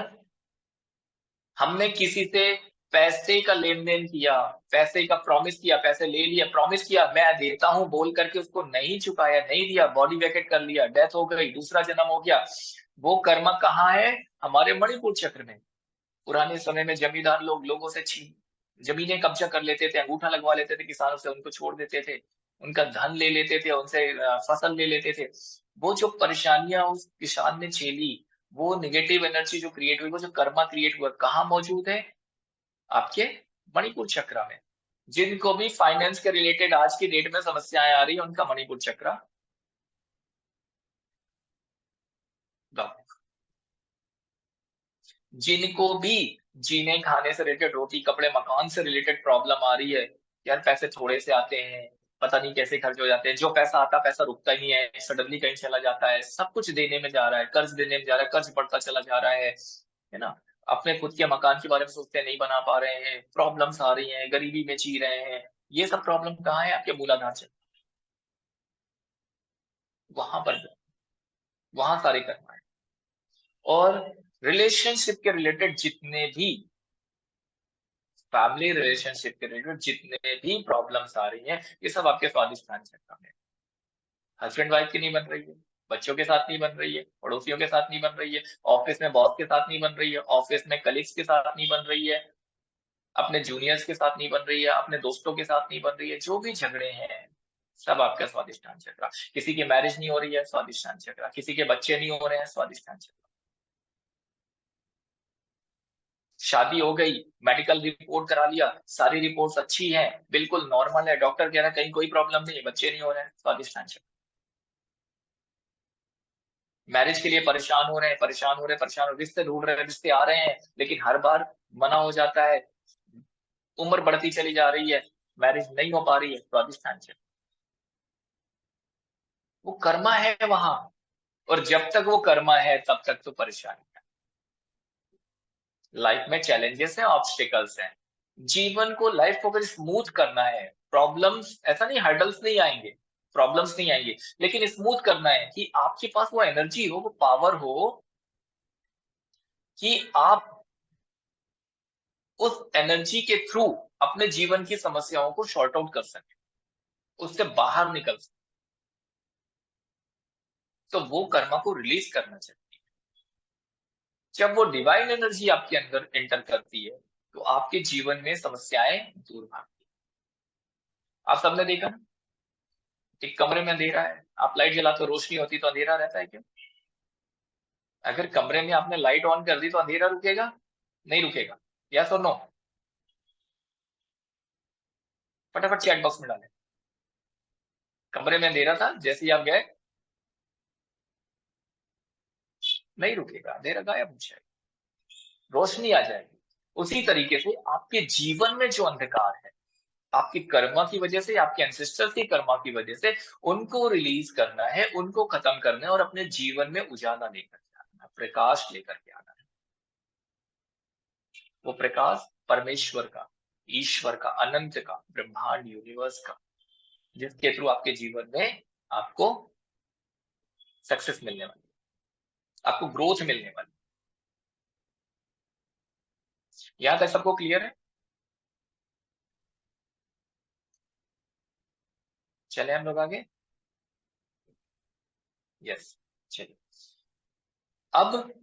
हमने किसी से पैसे का लेन देन किया, पैसे का प्रॉमिस किया, पैसे ले लिया, प्रॉमिस किया मैं देता हूं बोल करके उसको नहीं चुकाया, नहीं दिया, बॉडी वैकेट कर लिया, डेथ हो गई, दूसरा जन्म हो गया। वो कर्म कहाँ है? हमारे मणिपुर चक्र में। पुराने समय में जमींदार लोग लोगों से छीन जमीनें कब्जा कर लेते थे, अंगूठा लगवा लेते थे किसानों से, उनको छोड़ देते थे, उनका धन ले लेते थे, उनसे फसल ले लेते थे। वो जो परेशानियां उस किसान ने झेली, वो नेगेटिव एनर्जी जो क्रिएट हुई, वो जो कर्मा क्रिएट हुआ, कहाँ मौजूद है? आपके मणिपुर चक्र में। जिनको भी फाइनेंस के रिलेटेड आज की डेट में समस्याएं आ रही है, उनका मणिपुर चक्र ब्लॉक। जिनको भी जीने खाने से रिलेटेड, रोटी कपड़े मकान से रिलेटेड प्रॉब्लम आ रही है, यार पैसे थोड़े से आते हैं, पता नहीं कैसे खर्च हो जाते हैं, जो पैसा आता पैसा रुकता ही नहीं है, सडनली कहीं चला जाता है, सब कुछ देने में जा रहा है, कर्ज देने में जा रहा है, कर्ज बढ़ता चला जा रहा है ना। अपने खुद के मकान के बारे में सोचते हैं, नहीं बना पा रहे हैं, प्रॉब्लम्स आ रही हैं, गरीबी में जी रहे हैं। ये सब प्रॉब्लम कहाँ है? आपके मूलाधार से। वहां पर, वहां सारे करना है। और रिलेशनशिप के रिलेटेड जितने भी फैमिली रिलेशनशिप के रिलेटेड जितने भी प्रॉब्लम्स आ रही हैं, ये सब आपके स्वादिष्टान चक्र में। हस्बैंड वाइफ की नहीं बन रही है, बच्चों के साथ नहीं बन रही है, पड़ोसियों के साथ नहीं बन रही है, ऑफिस में बॉस के साथ नहीं बन रही है, ऑफिस में कलीग्स के साथ नहीं बन रही है, अपने जूनियर्स के साथ नहीं बन रही है, अपने दोस्तों के साथ नहीं बन रही है, जो भी झगड़े हैं सब आपका स्वादिष्टान चक्र। किसी की मैरिज नहीं हो रही है, स्वादिष्टान चक्र। किसी के बच्चे नहीं हो रहे हैं, स्वादिष्टान चक्र। शादी हो गई, मेडिकल रिपोर्ट करा लिया, सारी रिपोर्ट्स अच्छी हैं, बिल्कुल नॉर्मल है, डॉक्टर कह रहा है कहीं कोई प्रॉब्लम नहीं है, बच्चे नहीं हो रहे हैं, स्वादिष्टान चक्र। मैरिज के लिए परेशान हो रहे हैं, परेशान हो रहे हैं, परेशान हो रहे हैं, रिश्ते ढूंढ रहे हैं, रिश्ते आ रहे हैं, लेकिन हर बार मना हो जाता है, उम्र बढ़ती चली जा रही है, मैरिज नहीं हो पा रही है, स्वादिष्टान चक्र। वो कर्मा है वहां, और जब तक वो कर्मा है तब तक तो परेशानी है। लाइफ में चैलेंजेस हैं, ऑब्स्टिकल्स हैं। जीवन को, लाइफ को अगर स्मूथ करना है, प्रॉब्लम्स ऐसा नहीं, हर्डल्स नहीं आएंगे, प्रॉब्लम्स नहीं आएंगे, लेकिन स्मूथ करना है कि आपके पास वो एनर्जी हो, वो पावर हो कि आप उस एनर्जी के थ्रू अपने जीवन की समस्याओं को शॉर्ट आउट कर सके, उससे बाहर निकल सके। तो वो कर्मा को रिलीज करना चाहिए। जब वो डिवाइन एनर्जी आपके अंदर एंटर करती है तो आपके जीवन में समस्याएं दूर भागती है। आप सबने देखा ना, एक कमरे में अंधेरा है, आप लाइट जलाते हो, रोशनी होती तो अंधेरा रहता है क्या? अगर कमरे में आपने लाइट ऑन कर दी तो अंधेरा रुकेगा? नहीं रुकेगा। यस और नो? फटाफट चैट बॉक्स में डालें। कमरे में अंधेरा था, जैसे ही आप गए नहीं रुकेगा, अंधेरा गायब हो जाएगा, रोशनी आ जाएगी। उसी तरीके से आपके जीवन में जो अंधकार है, आपकी कर्मा की वजह से, आपके एंसेस्टर्स की कर्मा की वजह से, उनको रिलीज करना है, उनको खत्म करना है और अपने जीवन में उजाला लेकर के आना है, प्रकाश लेकर के आना है। वो प्रकाश परमेश्वर का, ईश्वर का, अनंत का, ब्रह्मांड, यूनिवर्स का, जिसके थ्रू आपके जीवन में आपको सक्सेस मिलने वाली, आपको ग्रोथ मिलने वाली। यहां तक सबको क्लियर है? चले हम लोग आगे। यस, चलिए। अब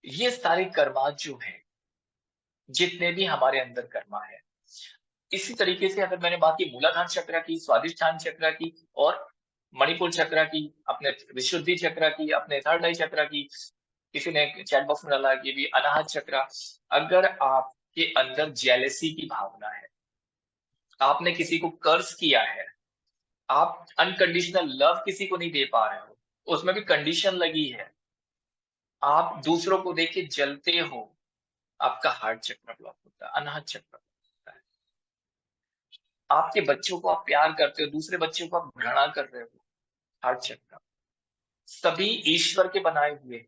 ये सारे कर्मा जो है, जितने भी हमारे अंदर कर्मा है, इसी तरीके से अगर मैंने बात की मूलाधार चक्र की, स्वादिष्ठान चक्र की, और मणिपुर चक्र की, अपने विशुद्धि चक्र की, अपने थर्ड आई चक्र की, किसी ने चैट बॉक्स में डाला कि भी अनाहत चक्र। अगर आपके अंदर जेलेसी की भावना है, आपने किसी को कर्ज किया है, आप अनकंडीशनल लव किसी को नहीं दे पा रहे हो, उसमें भी कंडीशन लगी है, आप दूसरों को देख के जलते हो, आपका हार्ट चक्र ब्लॉक होता है, अनाहत चक्र होता है। आपके बच्चों को आप प्यार करते हो, दूसरे बच्चों को आप घृणा कर रहे हो, हार्ट चक्र। सभी ईश्वर के बनाए हुए,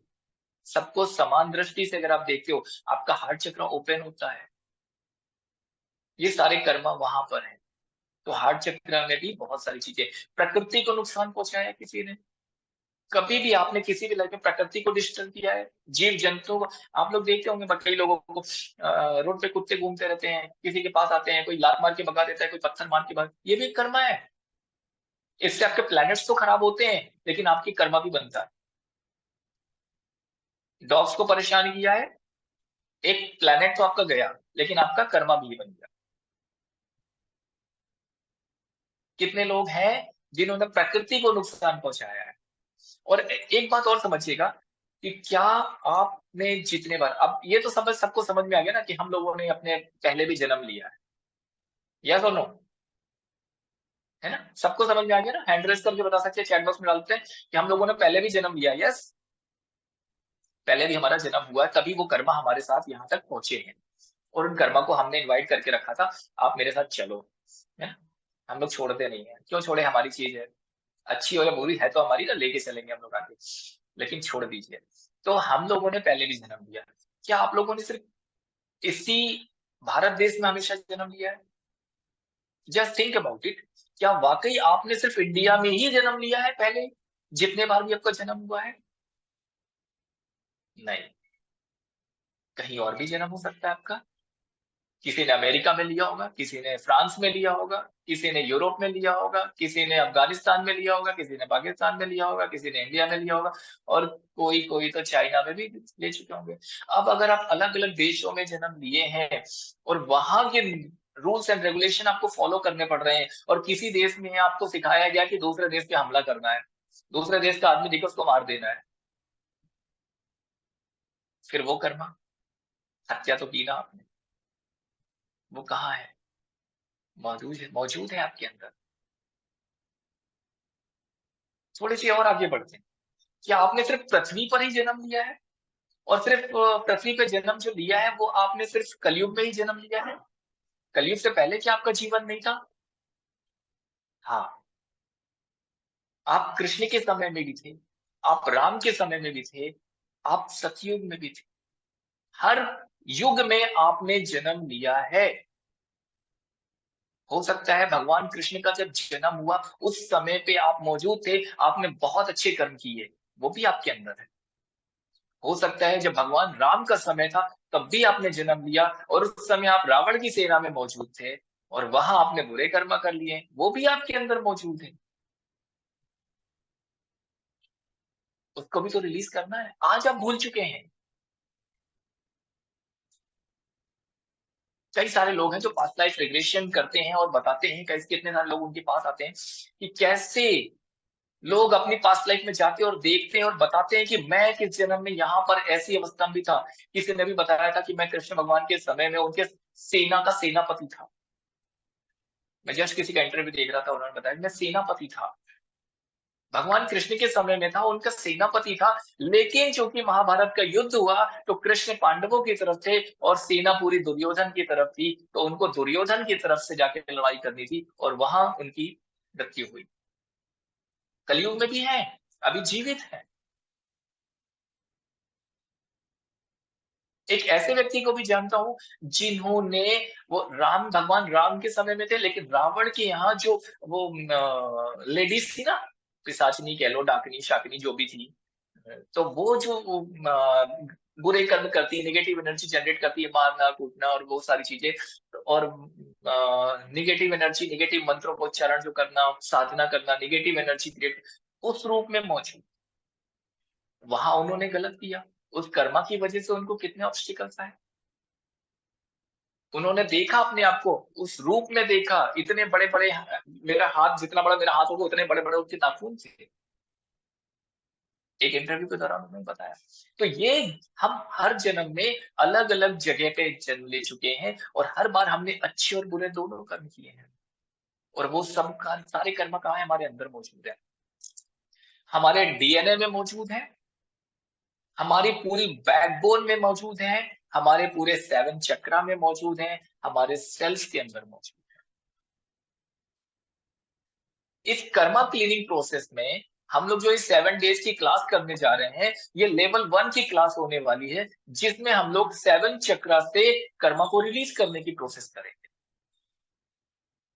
सबको समान दृष्टि से अगर आप देखते हो, आपका हार्ट चक्र ओपन होता है। ये सारे कर्म वहां पर है। तो हार्ट चक्र में भी बहुत सारी चीजें, प्रकृति को नुकसान पहुंचाया किसी ने, कभी भी आपने किसी भी लाइफ में प्रकृति को डिस्टर्ब किया है, जीव जंतु को, आप लोग देखते होंगे कई लोगों को रोड पे कुत्ते घूमते रहते हैं, किसी के पास आते हैं, कोई लात मार के भगा देता है, कोई पत्थर मार के भगा, ये भी कर्मा है। इससे आपके प्लैनेट्स तो खराब होते हैं, लेकिन आपकी कर्मा भी बनता है। डॉग्स को परेशान किया है, एक प्लैनेट तो आपका गया, लेकिन आपका कर्मा भी बन गया। कितने लोग हैं जिन्होंने प्रकृति को नुकसान पहुंचाया है। और एक बात और समझिएगा कि क्या आपने जितने बार, अब ये तो सबको समझ में आ गया ना कि हम लोगों ने अपने पहले भी जन्म लिया है, यस और नो? है ना, सबको समझ में आ गया ना? हैंड रेस करके बता सकते हैं, चैट बॉक्स में डालते हैं कि हम लोगों ने पहले भी जन्म लिया, यस, पहले भी हमारा जन्म हुआ है, तभी वो कर्मा हमारे साथ यहाँ तक पहुंचे हैं, और उन कर्मा को हमने इन्वाइट करके रखा था, आप मेरे साथ चलो, है ना? हम लोग छोड़ते नहीं है, क्यों छोड़े, हमारी चीज है, अच्छी हो या बुरी है तो हमारी ना, लेके चलेंगे हम लोग आगे, लेकिन छोड़ दीजिए। तो हम लोगों ने पहले भी जन्म लिया। क्या आप लोगों ने सिर्फ इसी भारत देश में हमेशा जन्म लिया है? Just think about it. क्या वाकई आपने सिर्फ इंडिया में ही जन्म लिया है पहले, जितने बार भी आपका जन्म हुआ है? नहीं, कहीं और भी जन्म हो सकता है आपका। किसी ने अमेरिका में लिया होगा, किसी ने फ्रांस में लिया होगा, किसी ने यूरोप में लिया होगा, किसी ने अफगानिस्तान में लिया होगा, किसी ने पाकिस्तान में लिया होगा, किसी ने इंडिया में लिया होगा, और कोई कोई तो चाइना में भी ले चुके होंगे। अब अगर आप अलग अलग देशों में जन्म लिए हैं और वहां के रूल्स एंड रेगुलेशन आपको फॉलो करने पड़ रहे हैं, और किसी देश में आपको सिखाया गया कि दूसरे देश पे हमला करना है, दूसरे देश का आदमी दिखे उसको मार देना है, फिर वो कर्मा, हत्या तो की ना आपने, वो कहाँ है? मौजूद है आपके अंदर। थोड़ी सी और आगे बढ़ते हैं। क्या आपने सिर्फ पृथ्वी पर ही जन्म लिया है? और सिर्फ पृथ्वी पे जन्म जो लिया है वो आपने सिर्फ कलयुग में ही जन्म लिया है? कलयुग से पहले क्या आपका जीवन नहीं था? हाँ, आप कृष्ण के समय में भी थे, आप राम के समय में भी थे, आप सतयुग में भी थे। हर युग में आपने जन्म लिया है। हो सकता है भगवान कृष्ण का जब जन्म हुआ उस समय पे आप मौजूद थे, आपने बहुत अच्छे कर्म किए, वो भी आपके अंदर है। हो सकता है जब भगवान राम का समय था तब भी आपने जन्म लिया और उस समय आप रावण की सेना में मौजूद थे और वहां आपने बुरे कर्म कर लिए, वो भी आपके अंदर मौजूद है। उसको भी तो रिलीज करना है, आज आप भूल चुके हैं। कई सारे लोग हैं जो पास्ट लाइफ रिग्रेशन करते हैं और बताते हैं, कैसे कितने सारे लोग उनके पास आते हैं कि कैसे लोग अपनी पास्ट लाइफ में जाते हैं और देखते हैं और बताते हैं कि मैं किस जन्म में यहाँ पर ऐसी अवस्था में भी था। किसी ने भी बताया था कि मैं कृष्ण भगवान के समय में उनके सेना का सेनापति था। मैं जस्ट किसी का इंटरव्यू देख रहा था, उन्होंने बताया मैं सेनापति था, भगवान कृष्ण के समय में था, उनका सेनापति था। लेकिन चूंकि महाभारत का युद्ध हुआ तो कृष्ण पांडवों की तरफ थे और सेना पूरी दुर्योधन की तरफ थी, तो उनको दुर्योधन की तरफ से जाके लड़ाई करनी थी और वहां उनकी मृत्यु हुई। कलयुग में भी है, अभी जीवित है। एक ऐसे व्यक्ति को भी जानता हूं जिन्होंने, वो राम, भगवान राम के समय में थे, लेकिन रावण के यहाँ जो वो लेडीज थी ना, पिशाचनी कह लो, डाकनी शाकनी जो भी थी, तो वो जो बुरे कर्म करती है, नेगेटिव एनर्जी जनरेट करती है, मारना कूटना और वो सारी चीजें, और नेगेटिव एनर्जी, नेगेटिव मंत्रों को उच्चारण जो करना, साधना करना, नेगेटिव एनर्जी क्रिएट, उस रूप में मौजूद, वहां उन्होंने गलत किया। उस कर्मा की वजह से उनको कितने ऑब्स्टिकल्स आए। उन्होंने देखा अपने आप को, उस रूप में देखा, इतने बड़े बड़े, मेरा हाथ जितना बड़ा मेरा हाथ होगा उतने बड़े बड़े उनके नाखून थे। एक इंटरव्यू के दौरान उन्होंने बताया। तो ये, हम हर जन्म में अलग अलग जगह पे जन्म ले चुके हैं और हर बार हमने अच्छे और बुरे दोनों कर्म किए हैं, और वो सब सारे कर्म कहाँ है? हमारे अंदर मौजूद है, हमारे डीएनए में मौजूद है, हमारी पूरी बैकबोन में मौजूद है, हमारे पूरे 7 चक्रा में मौजूद है, हमारे सेल्स के अंदर मौजूद है। इस कर्मा क्लीनिंग प्रोसेस में हम लोग जो इस 7 डेज की क्लास करने जा रहे हैं, ये लेवल 1 की क्लास होने वाली है, जिसमें हम लोग 7 चक्रा से कर्मा को रिलीज करने की प्रोसेस करेंगे।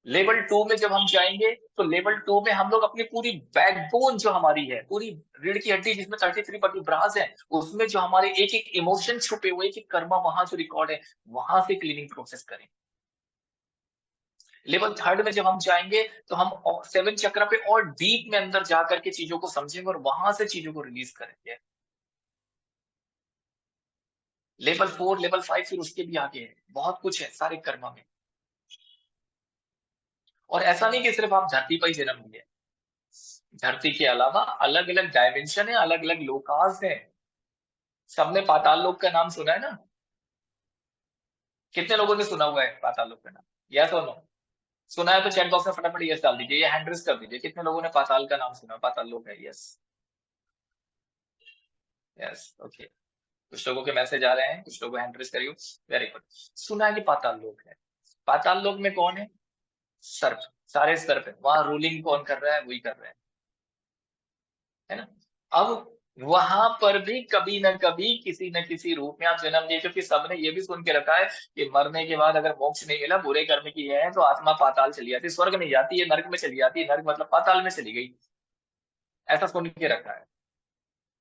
लेवल 2 में जब हम जाएंगे तो लेवल 2 में हम लोग अपनी पूरी बैकबोन जो हमारी है, पूरी रीढ़ की हड्डी जिसमें 33 वर्टिब्रास है, उसमें जो हमारे एक एक इमोशन छुपे हुए कि कर्मा वहां जो रिकॉर्ड है, वहां से क्लीनिंग प्रोसेस करें। लेवल 3 में जब हम जाएंगे तो हम 7 चक्र पे और डीप में अंदर जाकर के चीजों को समझेंगे और वहां से चीजों को रिलीज करेंगे। लेवल 4, लेवल 5 फिर उसके भी आगे है, बहुत कुछ है सारे कर्मा में। और ऐसा नहीं कि सिर्फ आप धरती पर ही जन्म लिए, धरती के अलावा अलग अलग डायमेंशन है, अलग अलग लोकास है। सबने पाताल लोक का नाम सुना है ना? कितने लोगों ने सुना हुआ है पाताल लोक का नाम? यस और नो? सुना है तो चैट बॉक्स में फटाफट यस डाल दीजिए, या हैंड रेज कर दीजिए। कितने लोगों ने पाताल का नाम सुना? पाताल लोक है, यस। Yes, okay. कुछ लोगों के मैसेज आ रहे हैं, कुछ लोगों हैंड रेज करियो। Very good. सुना है कि पाताल लोक है। पाताल लोक में कौन है? सर्प, सारे सर्प है वहां। रूलिंग कौन कर रहा है? वही कर रहे हैं, है ना? अब वहां पर भी कभी न कभी किसी न किसी रूप में आप जन्म लिए, क्योंकि सबने ये भी सुन के रखा है कि मरने के बाद अगर मोक्ष नहीं मिला, बुरे कर्म किए हैं, तो आत्मा पाताल चली जाती है, स्वर्ग नहीं जाती है, नर्क में चली जाती है। नर्क मतलब पाताल में चली गई, ऐसा सुन के रखा है।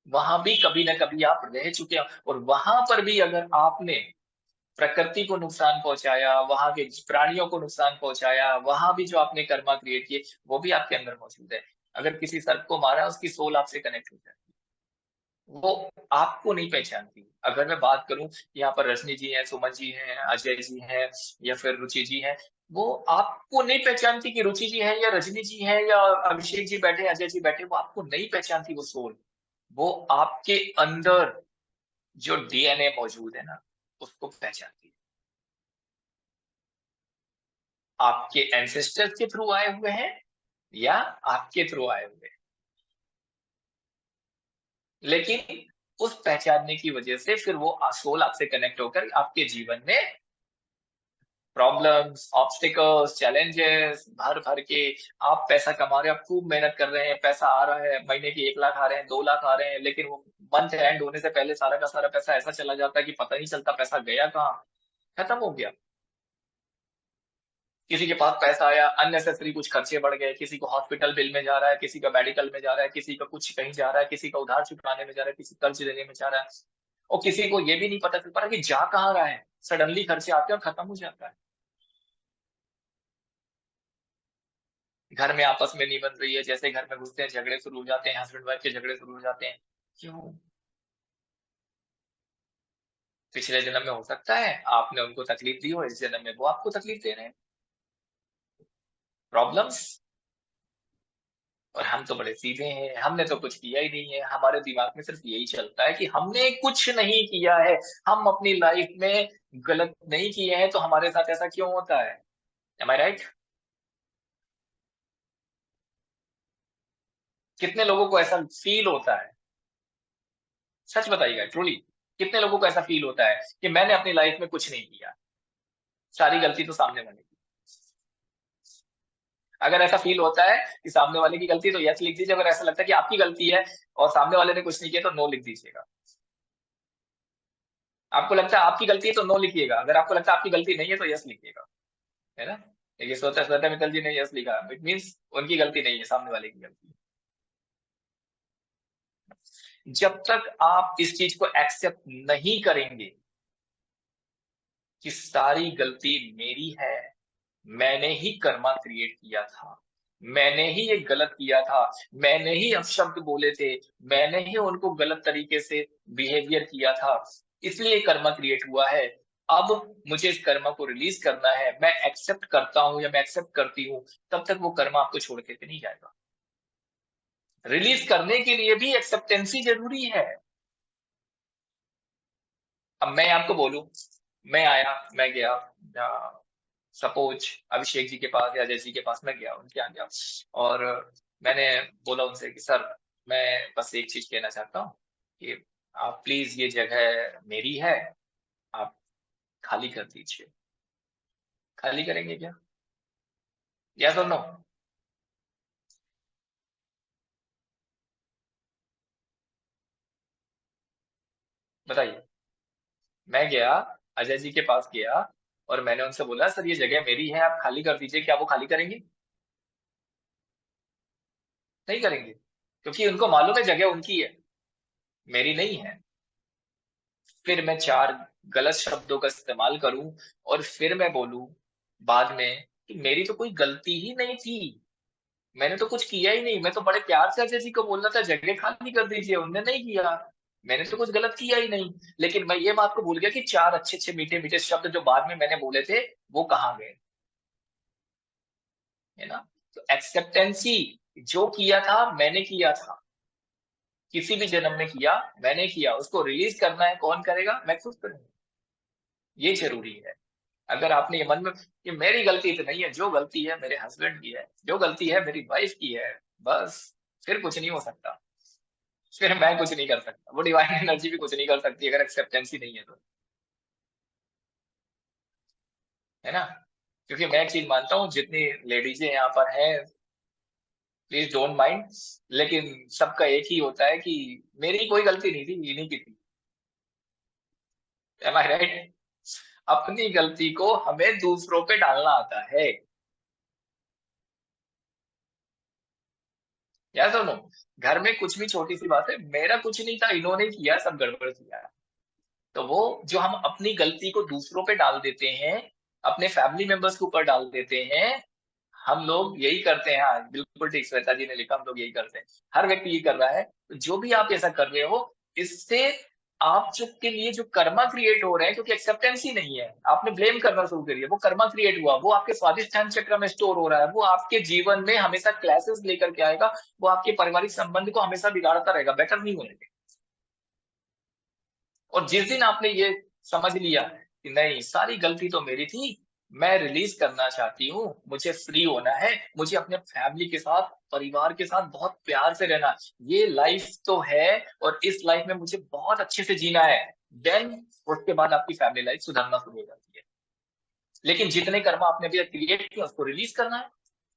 वहां भी कभी न कभी आप रह चुके हैं, और वहां पर भी अगर आपने प्रकृति को नुकसान पहुंचाया, वहां के प्राणियों को नुकसान पहुंचाया, वहां भी जो आपने कर्मा क्रिएट किए वो भी आपके अंदर मौजूद है। अगर किसी सर्प को मारा, उसकी सोल आपसे कनेक्ट हो जाए, वो आपको नहीं पहचानती। अगर मैं बात करूं, यहाँ पर रजनी जी हैं, सुमन जी हैं, अजय जी हैं, या फिर रुचि जी हैं, वो आपको नहीं पहचानती कि रुचि जी हैं या रजनी जी हैं या अभिषेक जी बैठे, अजय जी बैठे, वो आपको नहीं पहचानती वो सोल। वो आपके अंदर जो डीएनए मौजूद है ना, उसको पहचानती है। आपके एंसेस्टर्स के थ्रू आए हुए हैं या आपके थ्रू आए हुए हैं, लेकिन उस पहचानने की वजह से फिर वो सोल आपसे कनेक्ट होकर आपके जीवन में प्रॉब्लम्स, ऑब्स्टिकल्स, चैलेंजेस भर भर के, आप पैसा कमा रहे हैं, आप खूब मेहनत कर रहे हैं, पैसा आ रहा है, महीने के 1 लाख आ रहे हैं, 2 लाख आ रहे हैं, लेकिन वो मंथ एंड होने से पहले सारा का सारा पैसा ऐसा चला जाता है कि पता नहीं चलता पैसा गया कहाँ, खत्म हो गया। किसी के पास पैसा आया, अननेसेसरी कुछ खर्चे बढ़ गए, किसी को हॉस्पिटल बिल में जा रहा है, किसी का मेडिकल में जा रहा है, किसी का कुछ कहीं जा रहा है, किसी का उधार चुकाने में जा रहा है, किसी कर्ज देने में जा रहा है, और किसी को ये भी नहीं पता चल पा रहा कि जा कहाँ रहा है। सडनली खर्चे आते हैं और खत्म हो जाता है। घर में आपस में नहीं बन रही है, जैसे घर में घुसते हैं झगड़े शुरू हो जाते हैं, हस्बैंड वाइफ के झगड़े शुरू हो जाते हैं। क्यों? पिछले जन्म में हो सकता है आपने उनको तकलीफ दी हो, इस जन्म में वो आपको तकलीफ दे रहे हैं। प्रॉब्लम्स। और हम तो बड़े सीधे हैं, हमने तो कुछ किया ही नहीं है, हमारे दिमाग में सिर्फ यही चलता है कि हमने कुछ नहीं किया है, हम अपनी लाइफ में गलत नहीं किए हैं, तो हमारे साथ ऐसा क्यों होता है। एम आई राइट? कितने लोगों को ऐसा फील होता है? सच बताइएगा, ट्रूली कितने लोगों को ऐसा फील होता है कि मैंने अपनी लाइफ में कुछ नहीं किया, सारी गलती तो सामने वाले की। अगर ऐसा फील होता है कि सामने वाले की गलती है तो यस लिख दीजिए, अगर ऐसा लगता है कि आपकी गलती है और सामने वाले ने कुछ नहीं किया तो नो लिख दीजिएगा। आपको लगता है आपकी गलती है तो नो लिखिएगा, अगर आपको लगता है आपकी गलती नहीं है तो यस लिखिएगा। है ना? ये सोचा श्वेता मित्तल जी ने यस लिखा, इट मीन्स उनकी गलती नहीं है, सामने वाले की गलती है। जब तक आप इस चीज को एक्सेप्ट नहीं करेंगे कि सारी गलती मेरी है, मैंने ही कर्मा क्रिएट किया था, मैंने ही ये गलत किया था, मैंने ही अपशब्द बोले थे, मैंने ही उनको गलत तरीके से बिहेवियर किया था, इसलिए कर्मा क्रिएट हुआ है। अब मुझे इस कर्मा को रिलीज करना है, मैं एक्सेप्ट करता हूं या मैं एक्सेप्ट करती हूँ, तब तक वो कर्मा आपको छोड़ के नहीं जाएगा। रिलीज करने के लिए भी एक्सेप्टेंसी जरूरी है। अब मैं आपको बोलूं, मैं आया, मैं गया, सपोज अभिषेक जी के पास या अजय जी के पास मैं गया, उनके यहाँ गया, और मैंने बोला उनसे कि सर, मैं बस एक चीज कहना चाहता हूँ कि आप प्लीज, ये जगह मेरी है, आप खाली कर दीजिए। खाली करेंगे क्या? या तो नो? बताइए। मैं गया, अजय जी के पास गया, और मैंने उनसे बोला सर ये जगह मेरी है, आप खाली कर दीजिए, क्या वो खाली करेंगे? नहीं करेंगे, क्योंकि उनको मालूम है जगह उनकी है, मेरी नहीं है। फिर मैं 4 गलत शब्दों का इस्तेमाल करूं और फिर मैं बोलूं बाद में कि मेरी तो कोई गलती ही नहीं थी, मैंने तो कुछ किया ही नहीं, मैं तो बड़े प्यार से अजय जी को बोलना था जगह खाली कर दीजिए, उनने नहीं किया, मैंने तो कुछ गलत किया ही नहीं। लेकिन मैं ये बात को भूल गया कि 4 अच्छे अच्छे मीठे मीठे शब्द जो बाद में मैंने बोले थे वो कहाँ गए। है ना? तो एक्सेप्टेंसी, जो किया था मैंने किया था, किसी भी जन्म में किया, मैंने किया, उसको रिलीज करना है, कौन करेगा? मैं खुद करूंगा। ये जरूरी है। अगर आपने ये मन में कि मेरी गलती तो नहीं है, जो गलती है मेरे हस्बैंड की है, जो गलती है मेरी वाइफ की है, बस, फिर कुछ नहीं हो सकता, फिर मैं कुछ नहीं कर सकता, वो डिवाइन एनर्जी भी कुछ नहीं कर सकती अगर एक्सेप्टेंस ही नहीं है तो। है ना? क्योंकि मैं एक चीज मानता हूँ, जितनी लेडीजें यहाँ पर हैं, प्लीज डोंट माइंड, लेकिन सबका एक ही होता है कि मेरी कोई गलती नहीं थी, इन्हीं की थी। एम आई राइट? अपनी गलती को हमें दूसरों पे डालना आता है। या सुनो, घर में कुछ भी छोटी सी बात है, मेरा कुछ नहीं था, इन्होंने किया, सब गड़बड़ किया। तो वो जो हम अपनी गलती को दूसरों पे डाल देते हैं, अपने फैमिली मेंबर्स के ऊपर डाल देते हैं, हम लोग यही करते हैं। हाँ बिल्कुल ठीक, श्वेता जी ने लिखा हम लोग यही करते हैं, हर व्यक्ति ये कर रहा है। तो जो भी आप ऐसा कर रहे हो, इससे आप जो के लिए जो कर्मा क्रिएट हो रहे हैं, क्योंकि एक्सेप्टेंस ही नहीं है, आपने ब्लेम करना शुरू करिए, वो कर्मा क्रिएट हुआ, वो आपके स्वादिष्ठान चक्र में स्टोर हो रहा है, वो आपके जीवन में हमेशा क्लैसेस लेकर के आएगा, वो आपके पारिवारिक संबंध को हमेशा बिगाड़ता रहेगा, बेटर नहीं होने देगा। और जिस दिन आपने ये समझ लिया कि नहीं सारी गलती तो मेरी थी, मैं रिलीज करना चाहती हूँ, मुझे फ्री होना है, मुझे अपने फैमिली के साथ, परिवार के साथ बहुत प्यार से रहना, ये लाइफ तो है और इस लाइफ में मुझे बहुत अच्छे से जीना है, देन उसके बाद आपकी फैमिली लाइफ सुधरना शुरू हो जाती है। लेकिन जितने कर्म आपने अभी क्रिएट किया उसको रिलीज करना है,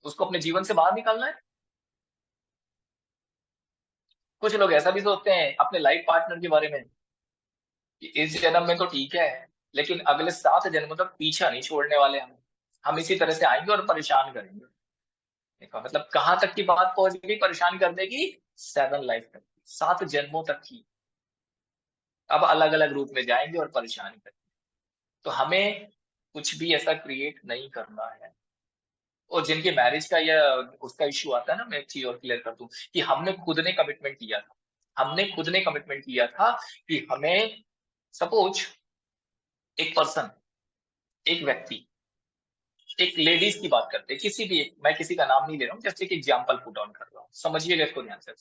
उसको अपने जीवन से बाहर निकालना है। कुछ लोग ऐसा भी सोचते हैं अपने लाइफ पार्टनर के बारे में कि इस जन्म में तो ठीक है, लेकिन अगले 7 जन्मों तक पीछा नहीं छोड़ने वाले हम इसी तरह से आएंगे और परेशान करेंगे। देखो मतलब कहां तक की बात पहुंच गई परेशान करने की, 7 लाइफ तक, 7 जन्मों तक की। अब अलग अलग रूप में जाएंगे और परेशान करेंगे। तो हमें कुछ भी ऐसा क्रिएट नहीं करना है। और जिनके मैरिज का या उसका इश्यू आता है ना, मैं एक चीज और क्लियर कर दूं कि हमने खुद ने कमिटमेंट किया था कि हमें, सपोज एक पर्सन, एक व्यक्ति, एक लेडीज की बात करते हैं, किसी भी एक, मैं किसी का नाम नहीं ले रहा हूँ, जैसे कि एग्जाम्पल पुट ऑन कर रहा हूँ, समझिएगा इसको ध्यान से।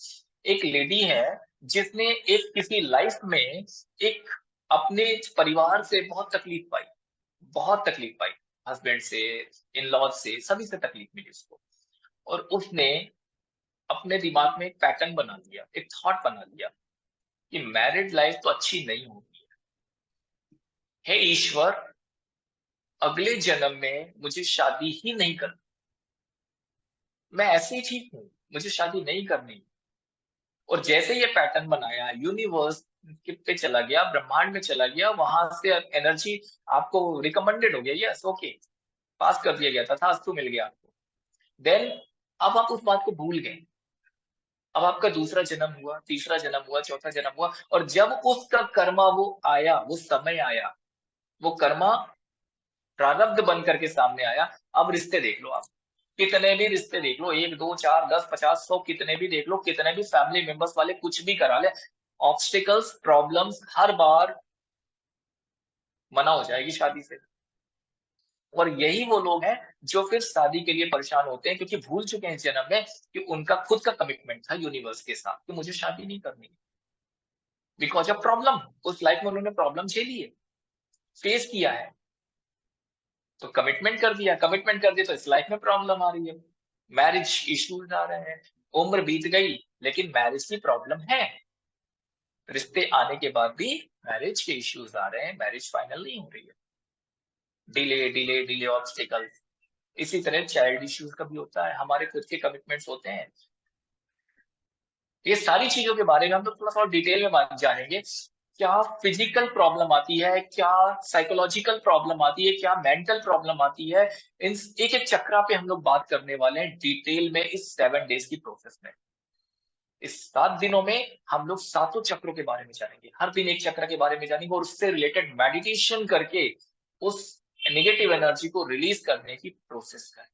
एक लेडी है जिसने एक किसी लाइफ में एक अपने परिवार से बहुत तकलीफ पाई, बहुत तकलीफ पाई, हस्बैंड से, इन लॉज से, सभी से तकलीफ मिली उसको। और उसने अपने दिमाग में एक पैटर्न बना लिया, एक थॉट बना लिया कि मैरिड लाइफ तो अच्छी नहीं होगी, हे ईश्वर अगले जन्म में मुझे शादी ही नहीं करनी, मैं ऐसे ही ठीक हूँ, मुझे शादी नहीं करनी। और जैसे ये पैटर्न बनाया, यूनिवर्स पे चला गया, ब्रह्मांड में चला गया, वहां से एनर्जी आपको रिकमेंडेड हो गया, यस ओके, पास कर दिया गया था, अस्तु मिल गया आपको। देन अब आप उस बात को भूल गए, अब आपका दूसरा जन्म हुआ, तीसरा जन्म हुआ, चौथा जन्म हुआ, और जब उसका कर्मा वो आया, वो समय आया, वो कर्मा प्रारब्ध बन करके सामने आया। अब रिश्ते देख लो आप, कितने भी रिश्ते देख लो, 1 2 4 10 50 100, कितने भी देख लो, कितने भी फैमिली मेंबर्स वाले कुछ भी करा ले, ऑब्स्टिकल्स, प्रॉब्लम्स हर बार मना हो जाएगी शादी से। और यही वो लोग हैं जो फिर शादी के लिए परेशान होते हैं, क्योंकि भूल चुके हैं इस जन्म में कि उनका खुद का कमिटमेंट था यूनिवर्स के साथ कि मुझे शादी नहीं करनी, बिकॉज ऑफ प्रॉब्लम। उस लाइफ में उन्होंने प्रॉब्लम झेली है, फेस किया है, तो कमिटमेंट कर दिया, कमिटमेंट कर दिया तो इस लाइफ में प्रॉब्लम आ रही है, मैरिज इश्यूज आ रहे हैं। उम्र बीत गई लेकिन मैरिज की प्रॉब्लम है, रिश्ते आने के बाद भी मैरिज के इश्यूज आ रहे हैं, मैरिज फाइनल नहीं हो रही है, डिले डिले डिले, ऑब्स्टिकल। इसी तरह चाइल्ड इश्यूज का भी होता है, हमारे खुद के कमिटमेंट्स होते हैं। ये सारी चीजों के बारे में हम लोग थोड़ा सा डिटेल में जानेंगे। क्या फिजिकल प्रॉब्लम आती है, क्या साइकोलॉजिकल प्रॉब्लम आती है, क्या मेंटल प्रॉब्लम आती है, इन एक एक चक्रा पे हम लोग बात करने वाले हैं डिटेल में इस 7 डेज की प्रोसेस में। इस 7 दिनों में हम लोग सातों चक्रों के बारे में जानेंगे, हर दिन एक चक्र के बारे में जानेंगे और उससे रिलेटेड मेडिटेशन करके उस नेगेटिव एनर्जी को रिलीज करने की प्रोसेस करें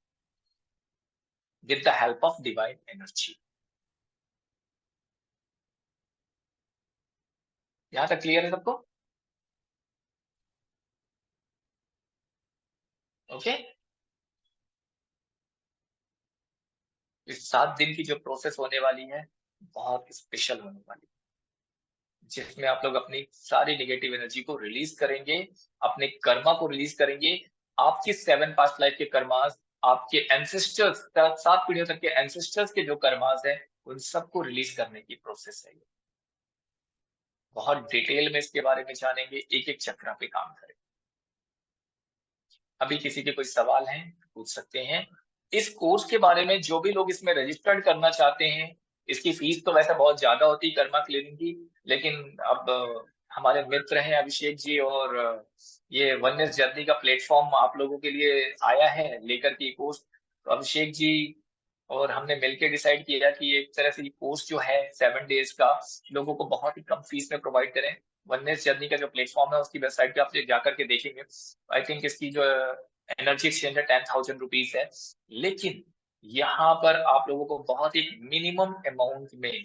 with the help of divine energy. यहां तक क्लियर है सबको? ओके। इस 7 दिन की जो प्रोसेस होने वाली है बहुत स्पेशल होने वाली है, जिसमें आप लोग अपनी सारी नेगेटिव एनर्जी को रिलीज करेंगे, अपने कर्मा को रिलीज करेंगे, आपकी 7 पास्ट लाइफ के कर्मास, आपके एंसेस्टर्स, 7 पीढ़ियों तक के एंसेस्टर्स के जो कर्मास है, उन सबको रिलीज करने की प्रोसेस है। बहुत डिटेल में इसके बारे में जानेंगे, एक एक चक्र पे काम करेंगे। अभी किसी के कोई सवाल हैं पूछ सकते हैं। इस कोर्स के बारे में जो भी लोग इसमें रजिस्टर्ड करना चाहते हैं, इसकी फीस तो वैसे बहुत ज्यादा होती है कर्मा क्लियरिंग की, लेकिन अब हमारे मित्र हैं अभिषेक जी, और ये वननेस जर्नी का प्लेटफॉर्म आप लोगों के लिए आया है लेकर के कोर्स, तो अभिषेक जी और हमने मिलकर डिसाइड किया कि एक तरह से ये कोर्स जो है 7 डेज का लोगों को बहुत ही कम फीस में प्रोवाइड करें। वननेस जर्नी का जो प्लेटफॉर्म है उसकी वेबसाइट पे आप जाकर के देखेंगे, आई थिंक इसकी जो एनर्जी एक्सचेंज है 10,000 रुपीज है। लेकिन यहाँ पर आप लोगों को बहुत ही मिनिमम अमाउंट में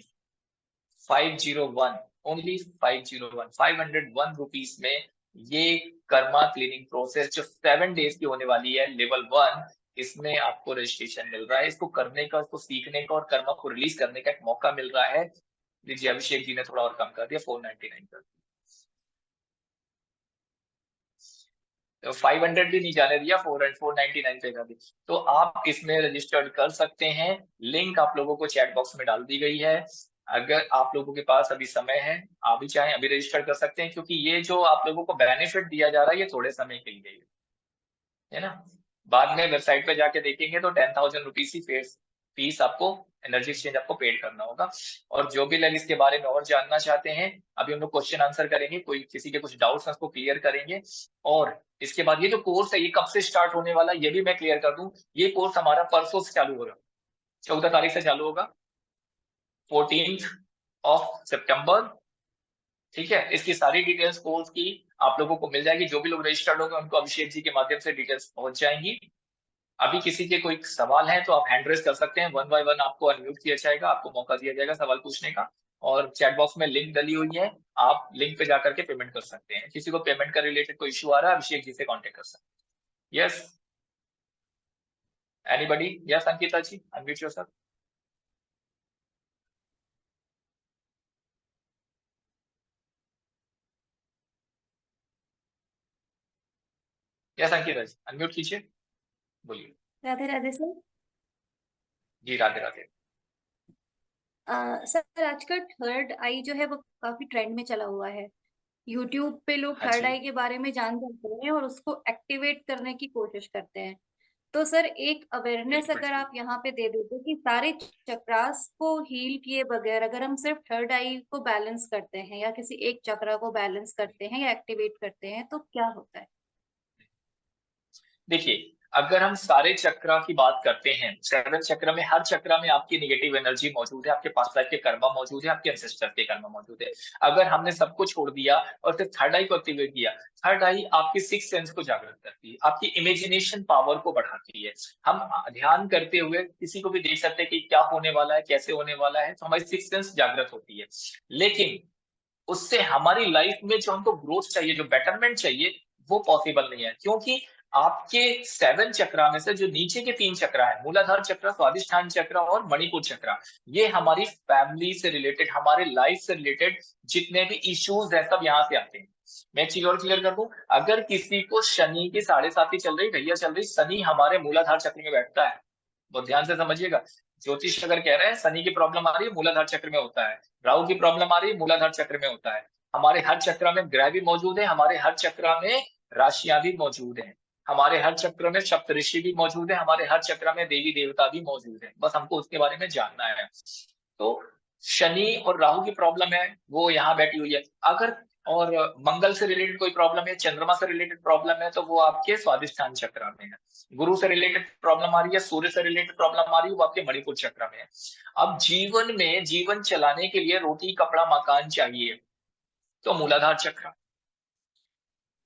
501 ओनली 501 501 रुपीज में ये कर्मा क्लीनिंग प्रोसेस जो 7 डेज की होने वाली है, लेवल 1, इसमें आपको रजिस्ट्रेशन मिल रहा है। इसको करने का, इसको सीखने का और कर्मा को रिलीज करने का एक मौका मिल रहा है। लीजिए, अभिषेक जी ने थोड़ा और कम कर दिया, 499 कर दिया, तो 500 भी नहीं जाने दिया, 499 पे कर दी। तो आप इसमें रजिस्टर्ड कर सकते हैं। लिंक आप लोगों को चैट बॉक्स में डाल दी गई है। अगर आप लोगों के पास अभी समय है, आप भी चाहें अभी रजिस्टर कर सकते हैं, क्योंकि ये जो आप लोगों को बेनिफिट दिया जा रहा है ये थोड़े समय के लिए है ना। बाद में वेबसाइट पे जाके देखेंगे तो 10,000 रुपीज की फीस आपको, एनर्जी एक्सचेंज आपको पेड करना होगा। और जो भी लोग इसके बारे में और जानना चाहते हैं, अभी हम लोग क्वेश्चन आंसर करेंगे, कोई किसी के कुछ डाउट्स हैं उसको क्लियर करेंगे। और इसके बाद ये जो कोर्स है ये कब से स्टार्ट होने वाला है ये भी मैं क्लियर कर दूं। ये कोर्स हमारा परसों से चालू होगा, 14 तारीख से चालू होगा, 14 सितंबर। ठीक है, इसकी सारी डिटेल्स कोर्स की आप लोगों को मिल जाएगी। जो भी लोग रजिस्टर्ड होंगे उनको अभिषेक जी के माध्यम से डिटेल्स पहुंच जाएंगी। अभी किसी के कोई सवाल है तो आप हैंड रेस कर सकते हैं, 1 बाय 1 आपको अनम्यूट किया जाएगा, आपको मौका दिया जाएगा सवाल पूछने का। और चैट बॉक्स में लिंक डली हुई है, आप लिंक पे जाकर के पेमेंट कर सकते हैं। किसी को पेमेंट का रिलेटेड कोई इशू आ रहा है, अभिषेक जी से कांटेक्ट कर सकते हैं। Yes, anybody? यस अंकिता जी, अनम्यूट योरसेल्फ। यस अंकिता जी, अनम्यूट कीजिए, बोलिए। राधे राधे सर। जी राधे राधे। सर आजकल थर्ड आई जो है वो काफी ट्रेंड में चला हुआ है। यूट्यूब पे लोग हाँ थर्ड जी। आई के बारे में जान जाते हैं और उसको एक्टिवेट करने की कोशिश करते हैं। तो सर एक अवेयरनेस बिल्कुल अगर ठीक। आप यहाँ पे दे देते कि सारे चक्रास को हील किए बगैर अगर हम सिर्फ थर्ड आई को बैलेंस करते हैं या किसी एक चक्रा को बैलेंस करते हैं या एक्टिवेट करते हैं तो क्या होता है? देखिए, अगर हम सारे चक्रा की बात करते हैं, 7 चक्र में, हर चक्र में आपकी नेगेटिव एनर्जी मौजूद है, आपके पास्ट लाइफ के कर्मा मौजूद है, आपके एंसेस्टर के कर्मा मौजूद है। अगर हमने सब कुछ छोड़ दिया और फिर थर्ड आई को एक्टिवेट किया, थर्ड आई आपकी सिक्स सेंस को जागृत करती है, आपकी इमेजिनेशन पावर को बढ़ाती है। हम ध्यान करते हुए किसी को भी देख सकते हैं कि क्या होने वाला है, कैसे होने वाला है, तो हमारी सिक्स सेंस जागृत होती है। लेकिन उससे हमारी लाइफ में जो हमको ग्रोथ चाहिए, जो बेटरमेंट चाहिए, वो पॉसिबल नहीं है। क्योंकि आपके 7 चक्रा में से जो नीचे के 3 चक्रा है, मूलाधार चक्र, स्वादिष्ठान चक्र और मणिपुर चक्र, ये हमारी फैमिली से रिलेटेड, हमारे लाइफ से रिलेटेड जितने भी इश्यूज है सब यहाँ से आते हैं। मैं एक चीज और क्लियर कर दूं, अगर किसी को शनि की 7.5 चल रही, ढैया चल रही, शनि हमारे मूलाधार चक्र में बैठता है, बहुत ध्यान से समझिएगा। ज्योतिष अगर कह रहे हैं शनि की प्रॉब्लम आ रही है, मूलाधार चक्र में होता है। राहु की प्रॉब्लम आ रही है, मूलाधार चक्र में होता है। हमारे हर चक्र में ग्रह भी मौजूद है, हमारे हर चक्र में राशियां भी मौजूद हैं, हमारे हर चक्र में सप्तऋषि भी मौजूद है, हमारे हर चक्र में देवी देवता भी मौजूद है, बस हमको उसके बारे में जानना है। तो शनि और राहु की प्रॉब्लम है, वो यहाँ बैठी हुई है। अगर और मंगल से रिलेटेड कोई प्रॉब्लम है, चंद्रमा से रिलेटेड प्रॉब्लम है, तो वो आपके स्वादिष्ठान चक्र में है। गुरु से रिलेटेड प्रॉब्लम आ रही है, सूर्य से रिलेटेड प्रॉब्लम आ रही है, वो आपके मणिपुर चक्र में है। अब जीवन में, जीवन चलाने के लिए रोटी कपड़ा मकान चाहिए, तो मूलाधार चक्र।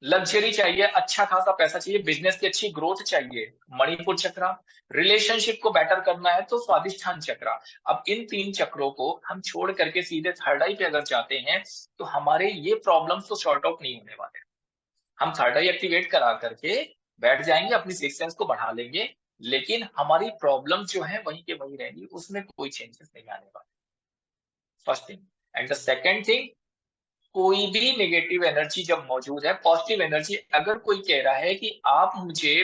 लग्जरी चाहिए, अच्छा खासा पैसा चाहिए, बिजनेस की अच्छी ग्रोथ चाहिए, मणिपुर चक्र। रिलेशनशिप को बेटर करना है तो स्वादिष्ठान चक्र। अब इन 3 चक्रों को हम छोड़ करके सीधे थर्ड आई पे अगर जाते हैं तो हमारे ये प्रॉब्लम्स तो सॉर्ट आउट नहीं होने वाले। हम थर्ड आई एक्टिवेट करा करके बैठ जाएंगे, अपनी सिक्स सेंस को बढ़ा लेंगे, लेकिन हमारी प्रॉब्लम जो है वहीं के वहीं रहेंगी, उसमें कोई चेंजेस नहीं आने वाले। First thing. And the second thing, कोई भी नेगेटिव एनर्जी जब मौजूद है, पॉजिटिव एनर्जी, अगर कोई कह रहा है कि आप मुझे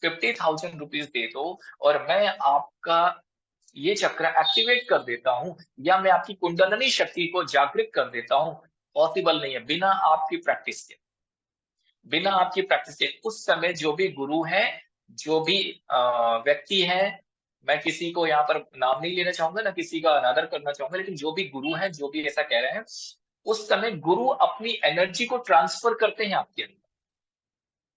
50,000 रुपीज दे दो और मैं आपका ये चक्र एक्टिवेट कर देता हूं, या मैं आपकी कुंडलनी शक्ति को जागृत कर देता हूं, पॉसिबल नहीं है। बिना आपकी प्रैक्टिस के, बिना आपकी प्रैक्टिस के, उस समय जो भी गुरु है, जो भी व्यक्ति है, मैं किसी को यहाँ पर नाम नहीं लेना चाहूंगा, ना किसी का अनादर करना चाहूंगा, लेकिन जो भी गुरु है, जो भी ऐसा कह रहे हैं, उस समय गुरु अपनी एनर्जी को ट्रांसफर करते हैं आपके अंदर।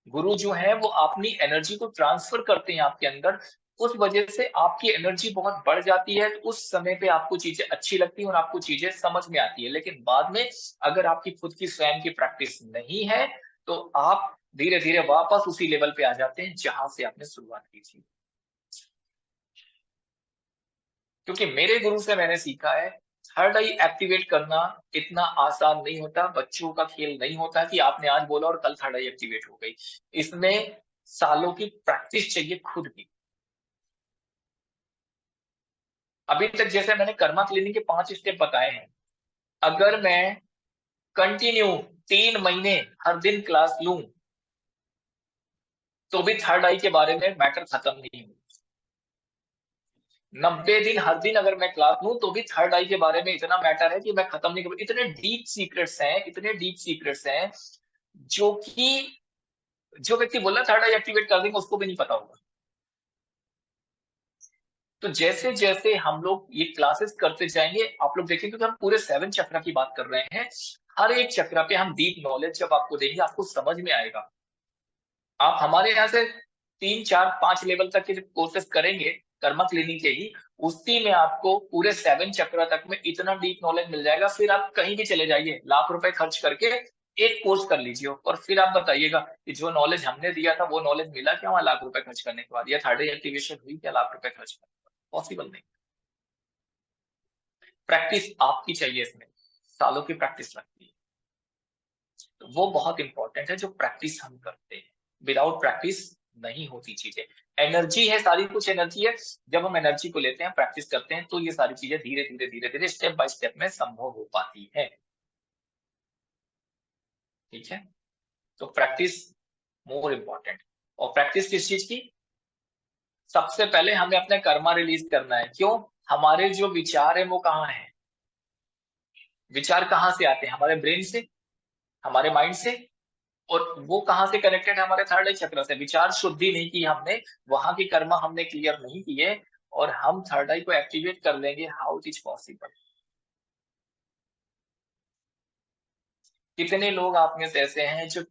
गुरु जो है वो अपनी एनर्जी को ट्रांसफर करते हैं आपके अंदर, उस वजह से आपकी एनर्जी बहुत बढ़ जाती है। उस समय पे आपको चीजें अच्छी लगती हैं और आपको चीजें समझ में आती है, लेकिन बाद में अगर आपकी खुद की स्वयं की प्रैक्टिस नहीं है तो आप धीरे धीरे वापस उसी लेवल पे आ जाते हैं जहां से आपने शुरुआत की थी। क्योंकि मेरे गुरु से मैंने सीखा है, थर्ड आई एक्टिवेट करना इतना आसान नहीं होता, बच्चों का खेल नहीं होता कि आपने आज बोला और कल थर्ड आई एक्टिवेट हो गई। इसमें सालों की प्रैक्टिस चाहिए खुद की। अभी तक जैसे मैंने कर्मा क्लीनिंग के 5 स्टेप बताए हैं, अगर मैं कंटिन्यू 3 महीने हर दिन क्लास लूं तो भी थर्ड आई के बारे में मैटर खत्म नहीं हुआ। 90 दिन हर दिन अगर मैं क्लास लूं तो भी थर्ड आई के बारे में इतना मैटर है कि मैं खत्म नहीं कर। इतने डीप सीक्रेट्स हैं, इतने डीप सीक्रेट्स हैं जो कि जो व्यक्ति बोल रहा है थर्ड आई एक्टिवेट कर देंगे उसको भी नहीं पता होगा। तो जैसे जैसे हम लोग ये क्लासेस करते जाएंगे आप लोग देखेंगे, क्योंकि हम पूरे 7 चक्र की बात कर रहे हैं, हर एक चक्र पे हम डीप नॉलेज जब आपको देंगे आपको समझ में आएगा। आप हमारे यहाँ से 3, 4, 5 लेवल तक के कोर्सेस करेंगे कर्मा क्लीनिंग के ही, उसी में आपको पूरे 7 चक्र तक में इतना डीप नॉलेज मिल जाएगा। फिर आप कहीं भी चले जाइए, लाख रुपए खर्च करके एक कोर्स कर लीजिए और फिर आप बताइएगा कि जो नॉलेज हमने दिया था वो नॉलेज मिला क्या वहां लाख रुपए खर्च करने के बाद, या थर्ड एक्टिवेशन हुई क्या लाख रुपए खर्च करने के बाद? पॉसिबल नहीं। प्रैक्टिस आपकी चाहिए, इसमें सालों की प्रैक्टिस लगती है। तो वो बहुत इंपॉर्टेंट है जो प्रैक्टिस हम करते हैं। विदाउट प्रैक्टिस नहीं होती चीजें। एनर्जी है, सारी कुछ एनर्जी है। जब हम एनर्जी को लेते हैं, प्रैक्टिस करते हैं, तो ये सारी चीजें धीरे धीरे धीरे धीरे स्टेप बाय स्टेप में संभव हो पाती है। ठीक है, तो प्रैक्टिस मोर इम्पोर्टेंट। और प्रैक्टिस किस चीज की? सबसे पहले हमें अपने कर्मा रिलीज करना है। क्यों? हमारे जो विचार है वो कहाँ है? विचार कहाँ से आते हैं? हमारे ब्रेन से, हमारे माइंड से। और वो कहाँ से कनेक्टेड है? हमारे थर्ड आई चक्र से। विचार शुद्धि नहीं की हमने, वहां की कर्मा हमने क्लियर नहीं किए और हम थर्ड आई को एक्टिवेट कर लेंगे। How it is possible? कितने लोग आप में से ऐसे हैं जो,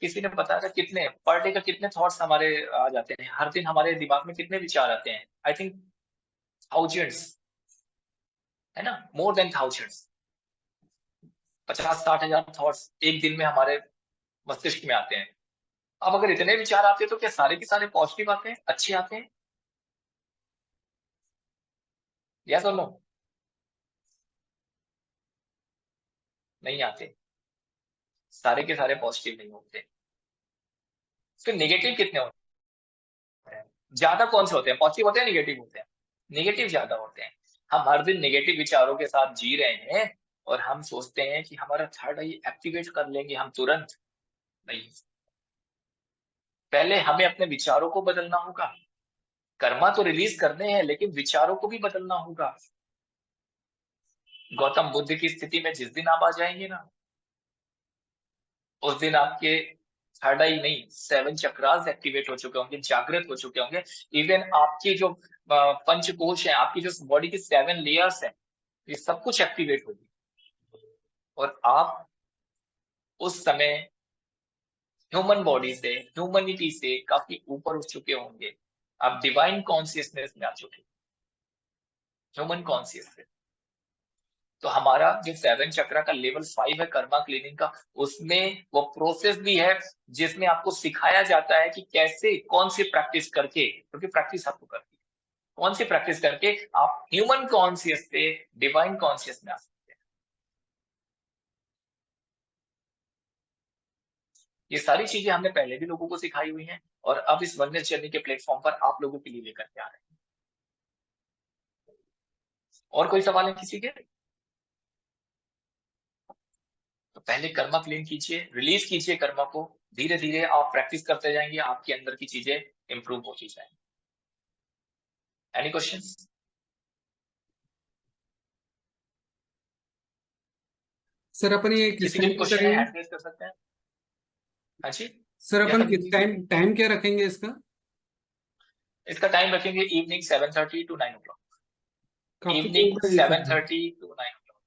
किसी ने बताया था कितने पर डे का कितने थॉट्स हमारे आ जाते हैं, हर दिन हमारे दिमाग में कितने विचार आते हैं? आई थिंक थाउजेंड्स, है ना, मोर देन थाउजेंड्स। 50-60 हजार थॉट्स एक दिन में हमारे मस्तिष्क में आते हैं। अब अगर इतने विचार आते हैं तो क्या सारे के सारे पॉजिटिव आते हैं, अच्छे आते हैं? यस और नो? नहीं आते। सारे के सारे पॉजिटिव नहीं होते। फिर नेगेटिव कितने होते हैं? ज्यादा कौन से होते हैं? पॉजिटिव होते हैं, नेगेटिव होते हैं? नेगेटिव ज्यादा होते हैं। हम हर दिन नेगेटिव विचारों के साथ जी रहे हैं और हम सोचते हैं कि हमारा थर्ड आई एक्टिवेट कर लेंगे हम तुरंत। नहीं, पहले हमें अपने विचारों को बदलना होगा। कर्मा तो रिलीज करने हैं लेकिन विचारों को भी बदलना होगा। गौतम बुद्ध की स्थिति में जिस दिन आप आ जाएंगे ना, उस दिन आपके थर्ड आई नहीं 7 चक्रास एक्टिवेट हो चुके होंगे, जागृत हो चुके होंगे। इवन आपकी जो पंचकोश है, आपकी जो बॉडी की 7 लेयर्स है, ये सब कुछ एक्टिवेट होगी और आप उस समय ह्यूमन बॉडी से, ह्यूमनिटी से काफी ऊपर उठ चुके होंगे। आप डिवाइन कॉन्शियसनेस में आ चुके, ह्यूमन कॉन्शियस से। तो हमारा जो 7 चक्रा का लेवल 5 है कर्मा क्लीनिंग का, उसमें वो प्रोसेस भी है जिसमें आपको सिखाया जाता है कि कैसे, कौन सी प्रैक्टिस करके, क्योंकि प्रैक्टिस आपको करती है, कौन सी प्रैक्टिस करके आप ह्यूमन कॉन्शियस से डिवाइन कॉन्शियस में आ सकते हैं। ये सारी चीजें हमने पहले भी लोगों को सिखाई हुई हैं और अब इस वननेस जर्नी के प्लेटफॉर्म पर आप लोगों के लिए लेकर के आ रहे हैं। और कोई सवाल है किसी के? तो पहले कर्मा क्लीन कीजिए, रिलीज कीजिए कर्मा को। धीरे धीरे आप प्रैक्टिस करते जाएंगे, आपके अंदर की चीजें इंप्रूव होती जाएंगी। Any questions? सर अपन ये किस किसी के टाइम भी पे क्वेश्चन है, करेंगे? हैंड रेज कर सकते हैं। हाँ जी, सर या अपन सभी किस दीजिए। टाइम टाइम क्या रखेंगे इसका? इसका टाइम रखेंगे इवनिंग 7:30 to 9 o'clock। काफी इवनिंग जल्द है सर। 7:30 to 9 o'clock।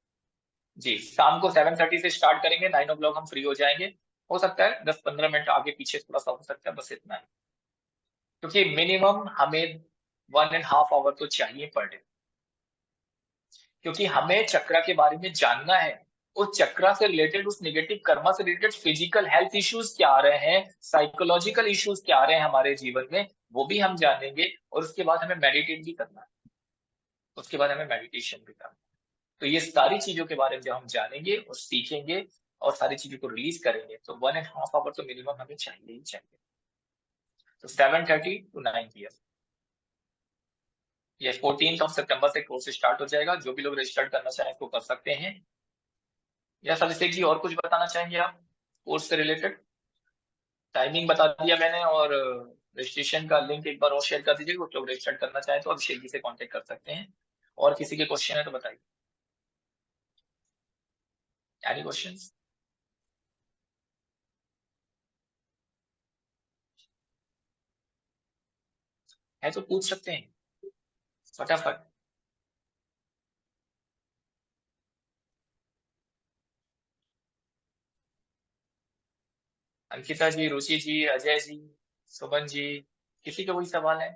जी, शाम को 7:30 से स्टार्ट करेंगे, 9 o'clock हम फ्री हो जाएंगे। हो सकता है 10-15 मिनट आगे पीछे थोड़ा सा हो सकता है, बस इतना ही। क्योंकि मिनिमम हमें 1.5 आवर तो चाहिए पर डे, क्योंकि हमें चक्रा के बारे में जानना है। उस चक्रा से रिलेटेड, उस नेगेटिव कर्मा से रिलेटेड फिजिकल हेल्थ इश्यूज क्या आ रहे हैं, साइकोलॉजिकल इश्यूज क्या आ रहे हैं हमारे जीवन में, वो भी हम जानेंगे। और उसके बाद हमें मेडिटेट भी करना है, उसके बाद हमें मेडिटेशन भी करना है। तो ये सारी चीजों के बारे में जब हम जानेंगे और सीखेंगे और सारी चीजों को रिलीज करेंगे, तो 1.5 आवर तो मिनिमम हमें चाहिए ही चाहिए। तो 7:30 to 9 PM ये 14 सितंबर से कोर्स स्टार्ट हो जाएगा। जो भी लोग रजिस्टर करना चाहें उसको कर सकते हैं। या अभिषेक जी और कुछ बताना चाहेंगे आप कोर्स से रिलेटेड? टाइमिंग बता दिया मैंने, और रजिस्ट्रेशन का लिंक एक बार और शेयर कर दीजिए। कुछ लोग रजिस्टर करना चाहें तो अभिषेक जी से कांटेक्ट कर सकते हैं। और किसी के क्वेश्चन है तो बताइए। Any questions? है तो पूछ सकते हैं फटाफट। अंकिता जी, रुचि जी, अजय जी, सुमन जी, किसी का कोई सवाल है?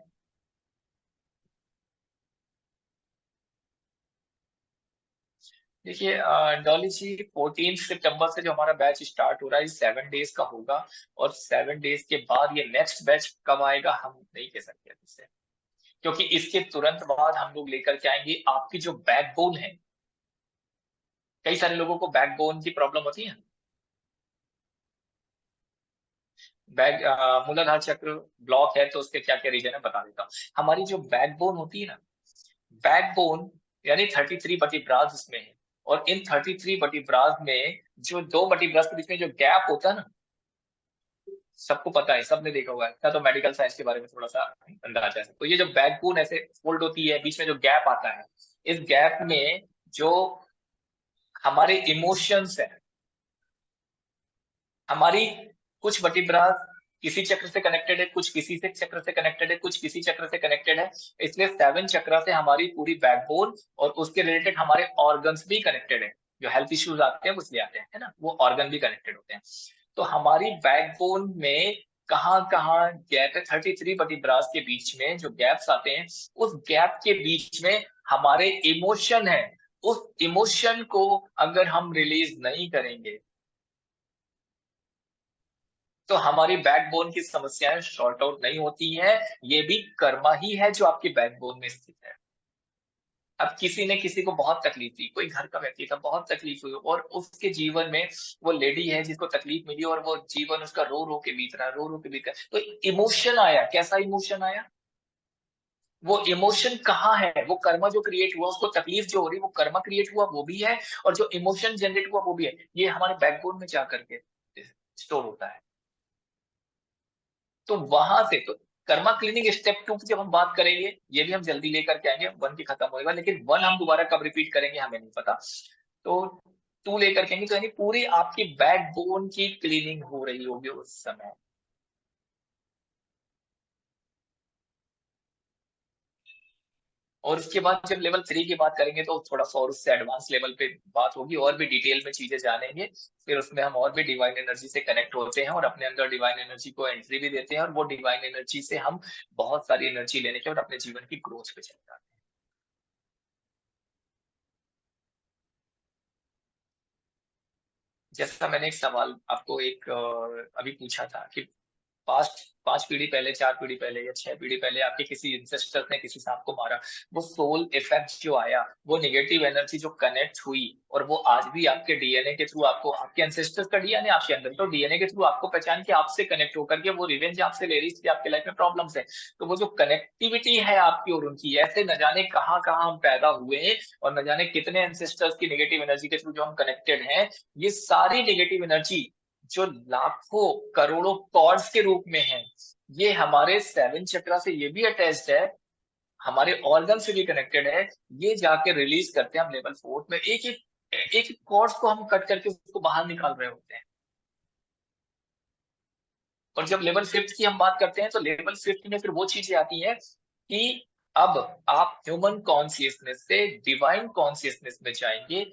देखिए डॉली जी, 14 सितंबर से जो हमारा बैच स्टार्ट हो रहा है 7 डेज का होगा। और 7 डेज के बाद ये नेक्स्ट बैच कब आएगा हम नहीं कह सकते इससे, क्योंकि इसके तुरंत बाद हम लोग लेकर के आएंगे आपकी जो बैकबोन है। कई सारे लोगों को बैकबोन की प्रॉब्लम होती है। मूलाधार चक्र ब्लॉक है तो उसके क्या क्या रीजन है बता देता हूँ। हमारी जो बैकबोन होती है ना, बैकबोन यानी 33 वर्टिब्रास इसमें है। और इन 33 वर्टिब्रास में जो 2 वर्टिब्रास के बीच में जो गैप होता है ना, सबको पता है, सबने देखा होगा। इतना तो मेडिकल साइंस के बारे में थोड़ा सा अंदाजा है। तो ये जो बैकबोन ऐसे फोल्ड होती है, बीच में जो गैप आता है, इस गैप में जो हमारे इमोशंस है, हमारी कुछ वर्टिब्रास किसी चक्र से कनेक्टेड है, कुछ किसी से चक्र से कनेक्टेड है, कुछ किसी चक्र से कनेक्टेड है। इसलिए 7 चक्र से हमारी पूरी बैकबोन और उसके रिलेटेड हमारे ऑर्गन्स भी कनेक्टेड है। जो हेल्थ इश्यूज आते हैं वो इसलिए आते हैं, है ना, वो ऑर्गन भी कनेक्टेड होते हैं। तो हमारी बैकबोन में कहाँ कहाँ गैप है, 33 वर्टिब्रास के बीच में जो गैप्स आते हैं, उस गैप के बीच में हमारे इमोशन है। उस इमोशन को अगर हम रिलीज नहीं करेंगे तो हमारी बैकबोन की समस्याएं शॉर्ट आउट नहीं होती हैं। ये भी कर्मा ही है जो आपकी बैकबोन में स्थित है। अब किसी ने किसी को बहुत तकलीफ दी, कोई घर का व्यक्ति था, बहुत तकलीफ हुई, और उसके जीवन में वो लेडी है जिसको तकलीफ मिली, और वो जीवन उसका रो रो के बीत रहा, रो रो के बीत रहा। तो इमोशन आया, कैसा इमोशन आया? वो इमोशन कहाँ है? वो कर्मा जो क्रिएट हुआ, उसको तकलीफ जो हो रही, वो कर्मा क्रिएट हुआ वो भी है, और जो इमोशन जनरेट हुआ वो भी है। ये हमारे बैकबोन में जा करके स्टोर होता है। तो वहां से तो कर्मा क्लीनिंग स्टेप 2 की जब हम बात करेंगे, ये भी हम जल्दी लेकर के आएंगे। 1 की खत्म होएगा, लेकिन 1 हम दोबारा कब रिपीट करेंगे हमें नहीं पता। तो 2 लेकर के आएंगे, तो यानी पूरी आपकी बैकबोन की क्लीनिंग हो रही होगी उस समय। और उसके बाद जब लेवल 3 की बात करेंगे तो थोड़ा सा और उससे एडवांस लेवल पे बात होगी, और भी डिटेल में चीजें जानेंगे। फिर उसमें हम और भी डिवाइन एनर्जी से कनेक्ट होते हैं और अपने अंदर डिवाइन एनर्जी को एंट्री भी देते हैं, और वो डिवाइन एनर्जी से हम बहुत सारी एनर्जी लेने के और अपने जीवन की ग्रोथ पे चल जाते हैं। जैसा मैंने एक सवाल आपको एक अभी पूछा था कि पास्ट 5 पीढ़ी पहले, 4 पीढ़ी पहले या 6 पीढ़ी पहले आपके किसी इंसेस्टर ने किसी सांप को मारा, वो सोल इफेक्ट जो आया, वो नेगेटिव एनर्जी जो कनेक्ट हुई, और वो आज भी आपके डीएनए के थ्रू, आपको आपके एंसेस्टर्स का डीएनए आपके अंदर, तो डीएनए के थ्रू आपको पहचान के आपसे कनेक्ट होकर के वो रिवेंज आपसे ले रही थी, आपके लाइफ में प्रॉब्लम्स है। तो वो जो कनेक्टिविटी है आपकी और उनकी, ऐसे न जाने कहाँ कहाँ हम पैदा हुए हैं, और न जाने कितने एंसेस्टर्स की नेगेटिव एनर्जी के थ्रू जो हम कनेक्टेड हैं। ये सारी नेगेटिव एनर्जी जो लाखों करोड़ों कॉर्ड्स के रूप में है, ये हमारे 7 चक्रा से ये भी अटैच्ड है, हमारे ऑर्गन से भी कनेक्टेड है। ये जाके रिलीज करते हैं हम लेवल 4 में। एक कॉर्ड्स को हम कट करके उसको बाहर निकाल रहे होते हैं। और जब लेवल 5 की हम बात करते हैं तो लेवल 5 में फिर वो चीजें आती हैं कि अब आप ह्यूमन कॉन्शियसनेस से डिवाइन कॉन्शियसनेस में जाएंगे।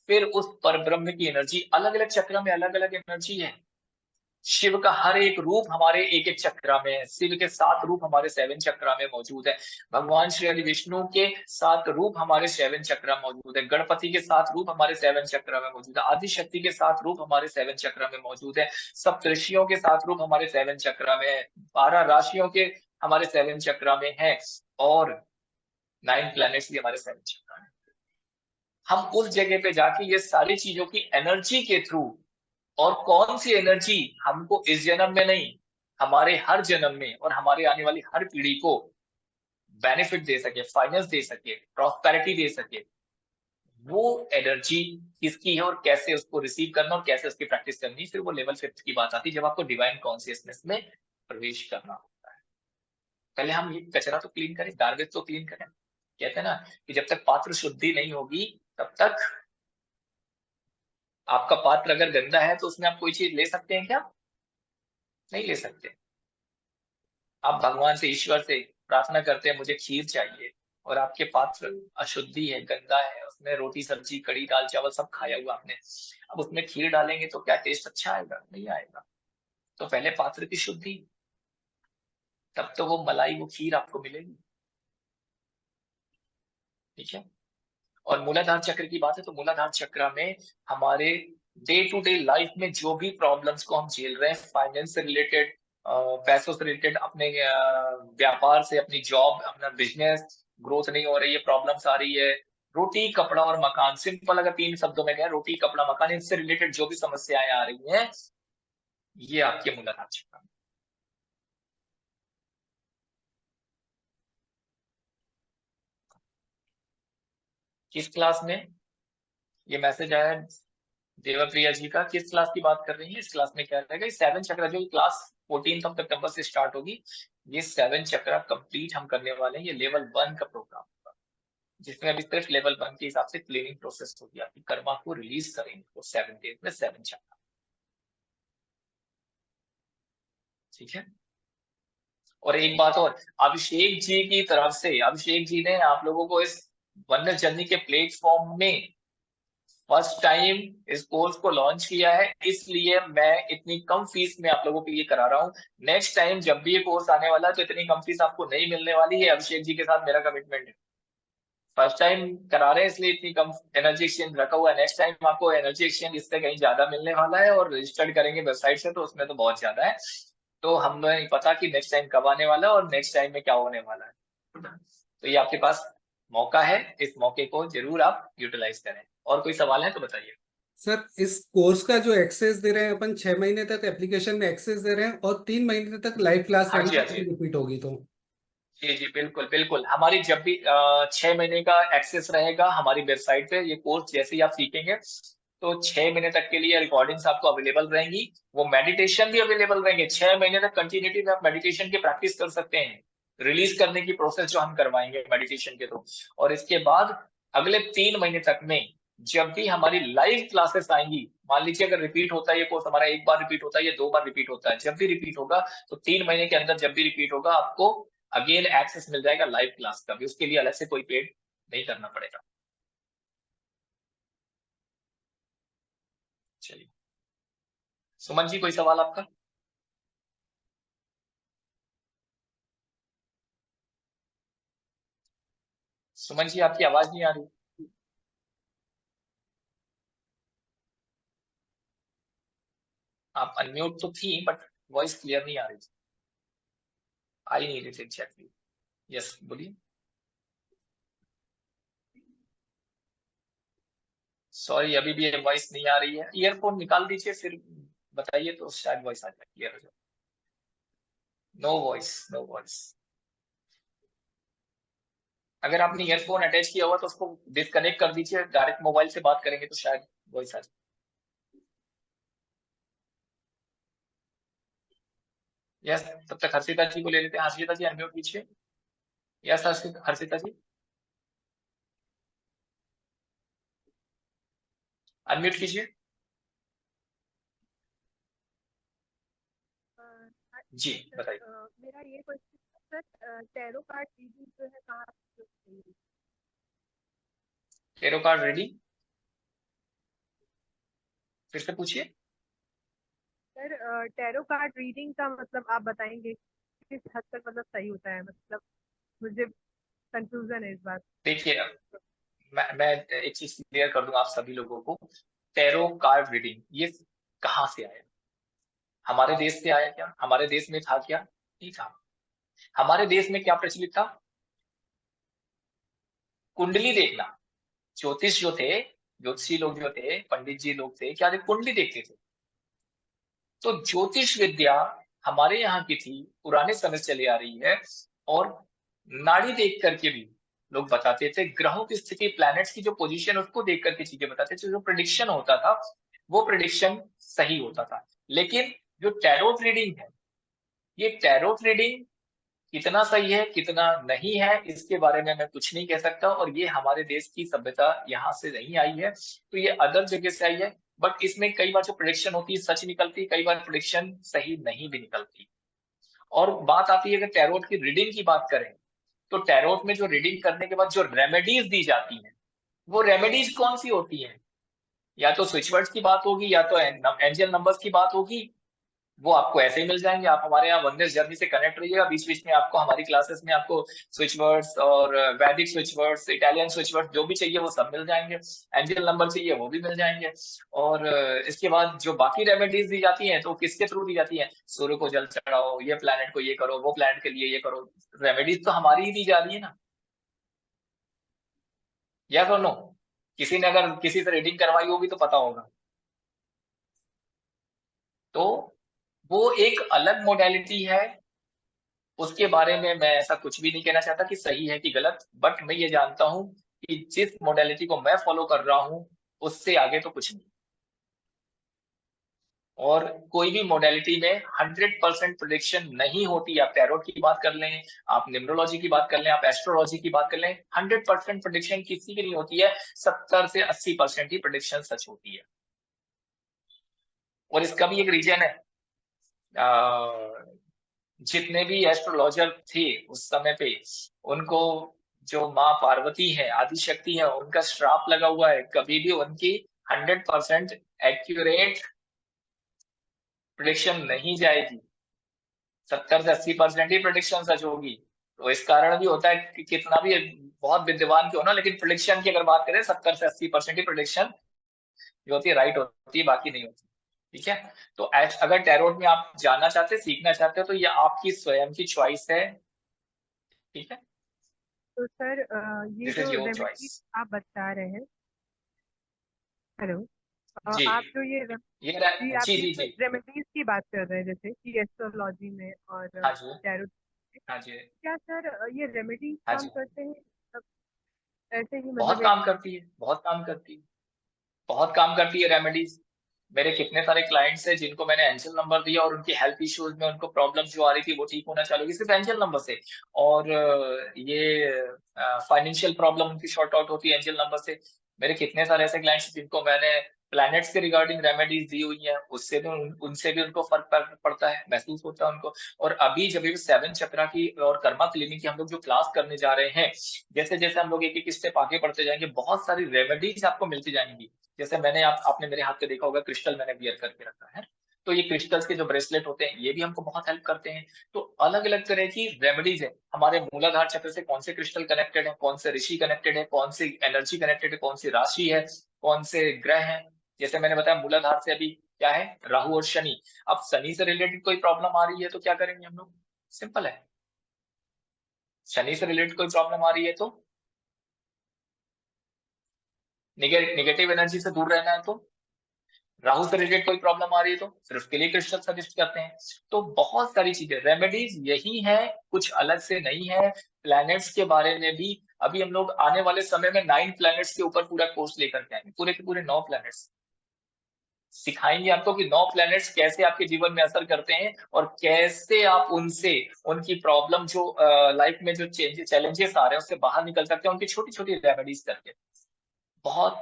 फिर उस पर ब्रह्म की एनर्जी, अलग अलग चक्र में अलग अलग एनर्जी है, शिव का हर एक रूप हमारे एक एक चक्रा में है। शिव के 7 रूप हमारे 7 चक्रा में मौजूद है। भगवान श्री हरि विष्णु के 7 रूप हमारे 7 चक्रा में मौजूद है। गणपति के 7 रूप हमारे 7 चक्रा में मौजूद है। आदि शक्ति के 7 रूप हमारे 7 चक्रा में मौजूद है। सप्तऋषियों के 7 रूप हमारे 7 चक्रा में है। 12 राशियों के हमारे 7 चक्रा में है और 9 प्लैनेट्स भी हमारे 7 चक्रा में। हम उस जगह पे जाके ये सारी चीजों की एनर्जी के थ्रू, और कौन सी एनर्जी हमको इस जन्म में नहीं, हमारे हर जन्म में और हमारे आने वाली हर पीढ़ी को बेनिफिट दे सके, फाइनेंस दे सके, प्रॉस्पेरिटी दे सके, वो एनर्जी किसकी है और कैसे उसको रिसीव करना और कैसे उसकी प्रैक्टिस करनी, फिर वो लेवल 5 की बात आती है, जब आपको डिवाइन कॉन्शियसनेस में प्रवेश करना होता है। पहले हम ये कचरा तो क्लीन करें, गार्बेज तो क्लीन करें। कहते हैं ना कि जब तक पात्र शुद्धि नहीं होगी तब तक, आपका पात्र अगर गंदा है तो उसमें आप कोई चीज ले सकते हैं क्या? नहीं ले सकते। आप भगवान से, ईश्वर से प्रार्थना करते हैं मुझे खीर चाहिए, और आपके पात्र अशुद्धि है, गंदा है, उसमें रोटी सब्जी कड़ी दाल चावल सब खाया हुआ आपने, अब उसमें खीर डालेंगे तो क्या टेस्ट अच्छा आएगा? नहीं आएगा। तो पहले पात्र की शुद्धि, तब तो वो मलाई, वो खीर आपको मिलेगी। ठीक है। और मूलाधार चक्र की बात है तो मूलाधार चक्र में हमारे डे टू डे लाइफ में जो भी प्रॉब्लम्स को हम झेल रहे हैं, फाइनेंस से रिलेटेड, पैसों से रिलेटेड, अपने व्यापार से, अपनी जॉब, अपना बिजनेस ग्रोथ नहीं हो रही है, प्रॉब्लम्स आ रही है, रोटी कपड़ा और मकान, सिंपल अगर 3 शब्दों में कहें, रोटी कपड़ा मकान, इनसे रिलेटेड जो भी समस्याएं आ रही हैं, ये आपके मूलाधार चक्र में। किस क्लास में ये मैसेज आया देवप्रिया जी का? किस क्लास की बात कर रही है? इस क्लास में क्या रहेगा? 7 चक्र जो क्लास 14 सितंबर से स्टार्ट होगी, ये 7 चक्र कंप्लीट हम करने वाले हैं। ये लेवल 1 का प्रोग्राम होगा, जिसमें अभी सिर्फ लेवल 1 के हिसाब से क्लीनिंग प्रोसेस होगी, आपकी कर्मा को रिलीज करेंगे वो 7 डेज में 7 चक्र। ठीक है। और एक बात और, अभिषेक जी की तरफ से, अभिषेक जी ने आप लोगों को इस वननेस जर्नी के प्लेटफॉर्म में फर्स्ट टाइम इस कोर्स को लॉन्च किया है, इसलिए मैं इतनी कम फीस में आप लोगों के लिए करा रहा हूँ। नेक्स्ट टाइम जब भी ये कोर्स आने वाला है तो इतनी कम फीस आपको नहीं मिलने वाली है। अभिषेक जी के साथ मेरा कमिटमेंट है। फर्स्ट टाइम करा रहे हैं इसलिए इतनी कम एनर्जी एक्सचेंज रखा हुआ है। नेक्स्ट टाइम आपको एनर्जी एक्सचेंज इससे कहीं ज्यादा मिलने वाला है, और रजिस्टर्ड करेंगे वेबसाइट से तो उसमें तो बहुत ज्यादा है। तो हमें नहीं पता कि नेक्स्ट टाइम कब आने वाला है और नेक्स्ट टाइम में क्या होने वाला है। तो ये आपके पास मौका है, इस मौके को जरूर आप यूटिलाइज करें। और कोई सवाल है तो बताइए। सर, इस कोर्स का जो एक्सेस दे रहे हैं अपन, 6 महीने तक एप्लीकेशन में एक्सेस दे रहे हैं और 3 महीने तक लाइव क्लास हाँ जी, हाँ रहेंगे, जी, रिपीट होगी तो। जी जी, बिल्कुल बिल्कुल। हमारी जब भी 6 महीने का एक्सेस रहेगा हमारी वेबसाइट पे, ये कोर्स जैसे ही आप सीखेंगे तो 6 महीने तक के लिए रिकॉर्डिंग्स आपको अवेलेबल रहेंगी। वो मेडिटेशन भी अवेलेबल रहेंगे। 6 महीने तक कंटिन्यूटी में आप मेडिटेशन की प्रैक्टिस कर सकते हैं, रिलीज करने की प्रोसेस जो हम करवाएंगे मेडिटेशन के थ्रू। और इसके बाद अगले 3 महीने तक में जब भी हमारी लाइव क्लासेस आएंगी, मान लीजिए अगर रिपीट होता है ये कोर्स हमारा, 1 बार रिपीट होता है या 2 बार रिपीट होता है, जब भी रिपीट होगा तो 3 महीने के अंदर जब भी रिपीट होगा आपको अगेन एक्सेस मिल जाएगा लाइव क्लास का भी। उसके लिए अलग से कोई पेड नहीं करना पड़ेगा। चलिए, सुमन जी कोई सवाल आपका? सुमन जी आपकी आवाज नहीं आ रही। आप अनम्यूट तो थी बट वॉइस क्लियर नहीं आ रही थी, आई नहीं रही थी एग्जैक्टली। यस बोलिए। सॉरी, अभी भी वॉइस नहीं आ रही है। ईयरफोन निकाल दीजिए फिर बताइए तो शायद वॉइस आ जाए, क्लियर हो जाए। No voice, no voice. अगर आपने ईयरफोन अटैच किया हुआ तो उसको डिस्कनेक्ट कर दीजिए, डायरेक्ट मोबाइल से बात करेंगे तो शायद वॉइस आ जाए। यस, तब तक हर्षिता जी को ले लेते हैं। हर्षिता जी अनम्यूट कीजिए। यस हर्षिता जी अनम्यूट कीजिए। जी बताइए। मेरा ये question sir, tarot card reading जो है कहाँ से होती है? टेरो कार्ड रेडी, फिर से पूछिए। सर टैरो कार्ड रीडिंग का मतलब आप बताएंगे किस हद तक मतलब सही होता है, मतलब मुझे कंफ्यूजन है इस बात। देखिए, मैं एक चीज क्लियर कर दूं आप सभी लोगों को। टैरो कार्ड रीडिंग ये कहाँ से आया? हमारे देश से आया क्या? हमारे देश में था क्या? नहीं था। हमारे देश में क्या प्रचलित था? कुंडली देखना। ज्योतिष जो थे, ज्योतिषी लोग जो थे, पंडित जी लोग थे, क्या थे? कुंडली देखते थे। तो ज्योतिष विद्या हमारे यहाँ की थी, पुराने समय से चली आ रही है। और नाड़ी देख करके भी लोग बताते थे, ग्रहों की स्थिति, प्लैनेट्स की जो पोजीशन, उसको देख करके चीजें बताते थे। जो प्रिडिक्शन होता था वो प्रिडिक्शन सही होता था। लेकिन जो टैरोट रीडिंग है, ये टैरोट रीडिंग कितना सही है कितना नहीं है इसके बारे में मैं कुछ नहीं कह सकता। और ये हमारे देश की सभ्यता यहाँ से नहीं आई है, तो ये अदर जगह से आई है। बट इसमें कई बार जो प्रिडिक्शन होती है सच निकलती है, कई बार प्रिडिक्शन सही नहीं भी निकलती। और बात आती है अगर टैरोट की रीडिंग की बात करें, तो टैरोट में जो रीडिंग करने के बाद जो रेमेडीज दी जाती हैं, वो रेमेडीज कौन सी होती हैं? या तो स्विच वर्ड्स की बात होगी, या तो एंजल नंबर्स की बात होगी। वो आपको ऐसे ही मिल जाएंगे। आप हमारे यहाँ वंडर्स जर्नी से कनेक्ट रहिएगा, बीच बीच में आपको हमारी क्लासेस में आपको स्विच वर्ड्स और वैदिक switch words, Italian switch words, जो भी चाहिए वो सब मिल जाएंगे। एंजल नंबर चाहिए वो भी मिल जाएंगे। और इसके बाद जो बाकी रेमेडीज दी जाती हैं तो किसके थ्रू दी जाती हैं? सूर्य को जल चढ़ाओ, ये प्लैनेट को ये करो, वो प्लैनेट के लिए ये करो। रेमेडीज तो हमारी ही दी जा रही है ना। या तो नो, किसी ने अगर किसी से रीडिंग करवाई होगी तो पता होगा। तो वो एक अलग मोडेलिटी है, उसके बारे में मैं ऐसा कुछ भी नहीं कहना चाहता कि सही है कि गलत। बट मैं ये जानता हूं कि जिस मोडेलिटी को मैं फॉलो कर रहा हूं उससे आगे तो कुछ नहीं। और कोई भी मोडेलिटी में 100% प्रिडिक्शन नहीं होती। आप टैरोट की बात कर लें, आप न्यूमरोलॉजी की बात कर लें, आप एस्ट्रोलॉजी की बात कर लें, 100% प्रिडिक्शन किसी की नहीं होती है। 70 से 80% ही प्रिडिक्शन सच होती है। और इसका भी एक रीजन है। जितने भी एस्ट्रोलॉजर थे उस समय पे, उनको जो माँ पार्वती है, आदिशक्ति है, उनका श्राप लगा हुआ है। कभी भी उनकी 100% एक्यूरेट प्रिडिक्शन नहीं जाएगी। 70 से 80% ही प्रिडिक्शन सच होगी। तो इस कारण भी होता है कि कितना भी बहुत विद्वान क्यों ना, लेकिन प्रिडिक्शन की अगर बात करें 70 से 80% ही प्रिडिक्शन जो होती है राइट होती है, बाकी नहीं होती। ठीक है। तो अगर टैरोट में आप जानना चाहते हैं, सीखना चाहते हो, तो ये आपकी स्वयं की चॉइस है। ठीक है। तो सर ये दिस जो इज योर रेमेडीज चॉइस। आप बता रहे हैं, हेलो, जी आप जो ये जी आप जी ये जी जो जी। रेमेडीज की बात कर रहे हैं जैसे कि एस्ट्रोलॉजी में और हाँ जी। टैरो, हाँ जी। क्या सर ये रेमेडीज हाँ काम जी। करते हैं, मतलब ऐसे ही बहुत मतलब एक। काम करती है, बहुत काम करती है, बहुत काम करती है रेमेडीज। मेरे कितने सारे क्लाइंट्स हैं जिनको मैंने एंजल नंबर दिया और उनकी हेल्थ इश्यूज में उनको प्रॉब्लम जो आ रही थी वो ठीक होना चालू हुई सिर्फ एंजल नंबर से। और ये फाइनेंशियल प्रॉब्लम उनकी शॉर्ट आउट होती है एंजल नंबर से। मेरे कितने सारे ऐसे क्लाइंट्स जिनको मैंने प्लैनेट्स के रिगार्डिंग रेमेडीज दी हुई है, उससे भी उनसे भी उनको फर्क पड़ता है, महसूस होता है उनको। और अभी जब भी 7 चक्रा की और कर्मा क्लिनिक की हम लोग जो क्लास करने जा रहे हैं, जैसे जैसे हम लोग एक एक स्टेप आगे बढ़ते जाएंगे, बहुत सारी रेमेडीज आपको मिलती जाएंगी। जैसे आपने मेरे हाथ पे देखा होगा, क्रिस्टल मैंने वियर करके रखा है। तो ये क्रिस्टल्स के जो ब्रेसलेट होते हैं ये भी हमको बहुत हेल्प करते हैं। तो अलग अलग तरह की रेमेडीज है। हमारे मूलाधार चक्र से कौन से क्रिस्टल कनेक्टेड है, कौन से ऋषि कनेक्टेड है, कौन सी एनर्जी कनेक्टेड है, कौन सी राशि है, कौन से ग्रह है। जैसे मैंने बताया मूलाधार से अभी क्या है, राहु और शनि। अब शनि से रिलेटेड कोई प्रॉब्लम आ रही है तो क्या करेंगे हम लोग? सिंपल है। शनि से रिलेटेड कोई प्रॉब्लम आ रही है तो निगेटिव एनर्जी से दूर रहना है। तो राहु से रिलेटेड कोई प्रॉब्लम आ रही है तो फिर उसके लिए क्रिस्टल सजेस्ट करते हैं। तो बहुत सारी चीजें, रेमेडीज यही है, कुछ अलग से नहीं है। प्लैनेट्स के बारे में भी अभी हम लोग आने वाले समय में 9 प्लैनेट्स के ऊपर पूरा कोर्स लेकर के आएंगे। पूरे के पूरे 9 प्लैनेट्स सिखाएंगे आपको कि 9 प्लैनेट्स कैसे आपके जीवन में असर करते हैं और कैसे आप उनसे, उनकी प्रॉब्लम जो लाइफ में जो चैलेंजेस आ रहे हैं उससे बाहर निकल सकते हैं, उनकी छोटी छोटी रेमेडीज करके। बहुत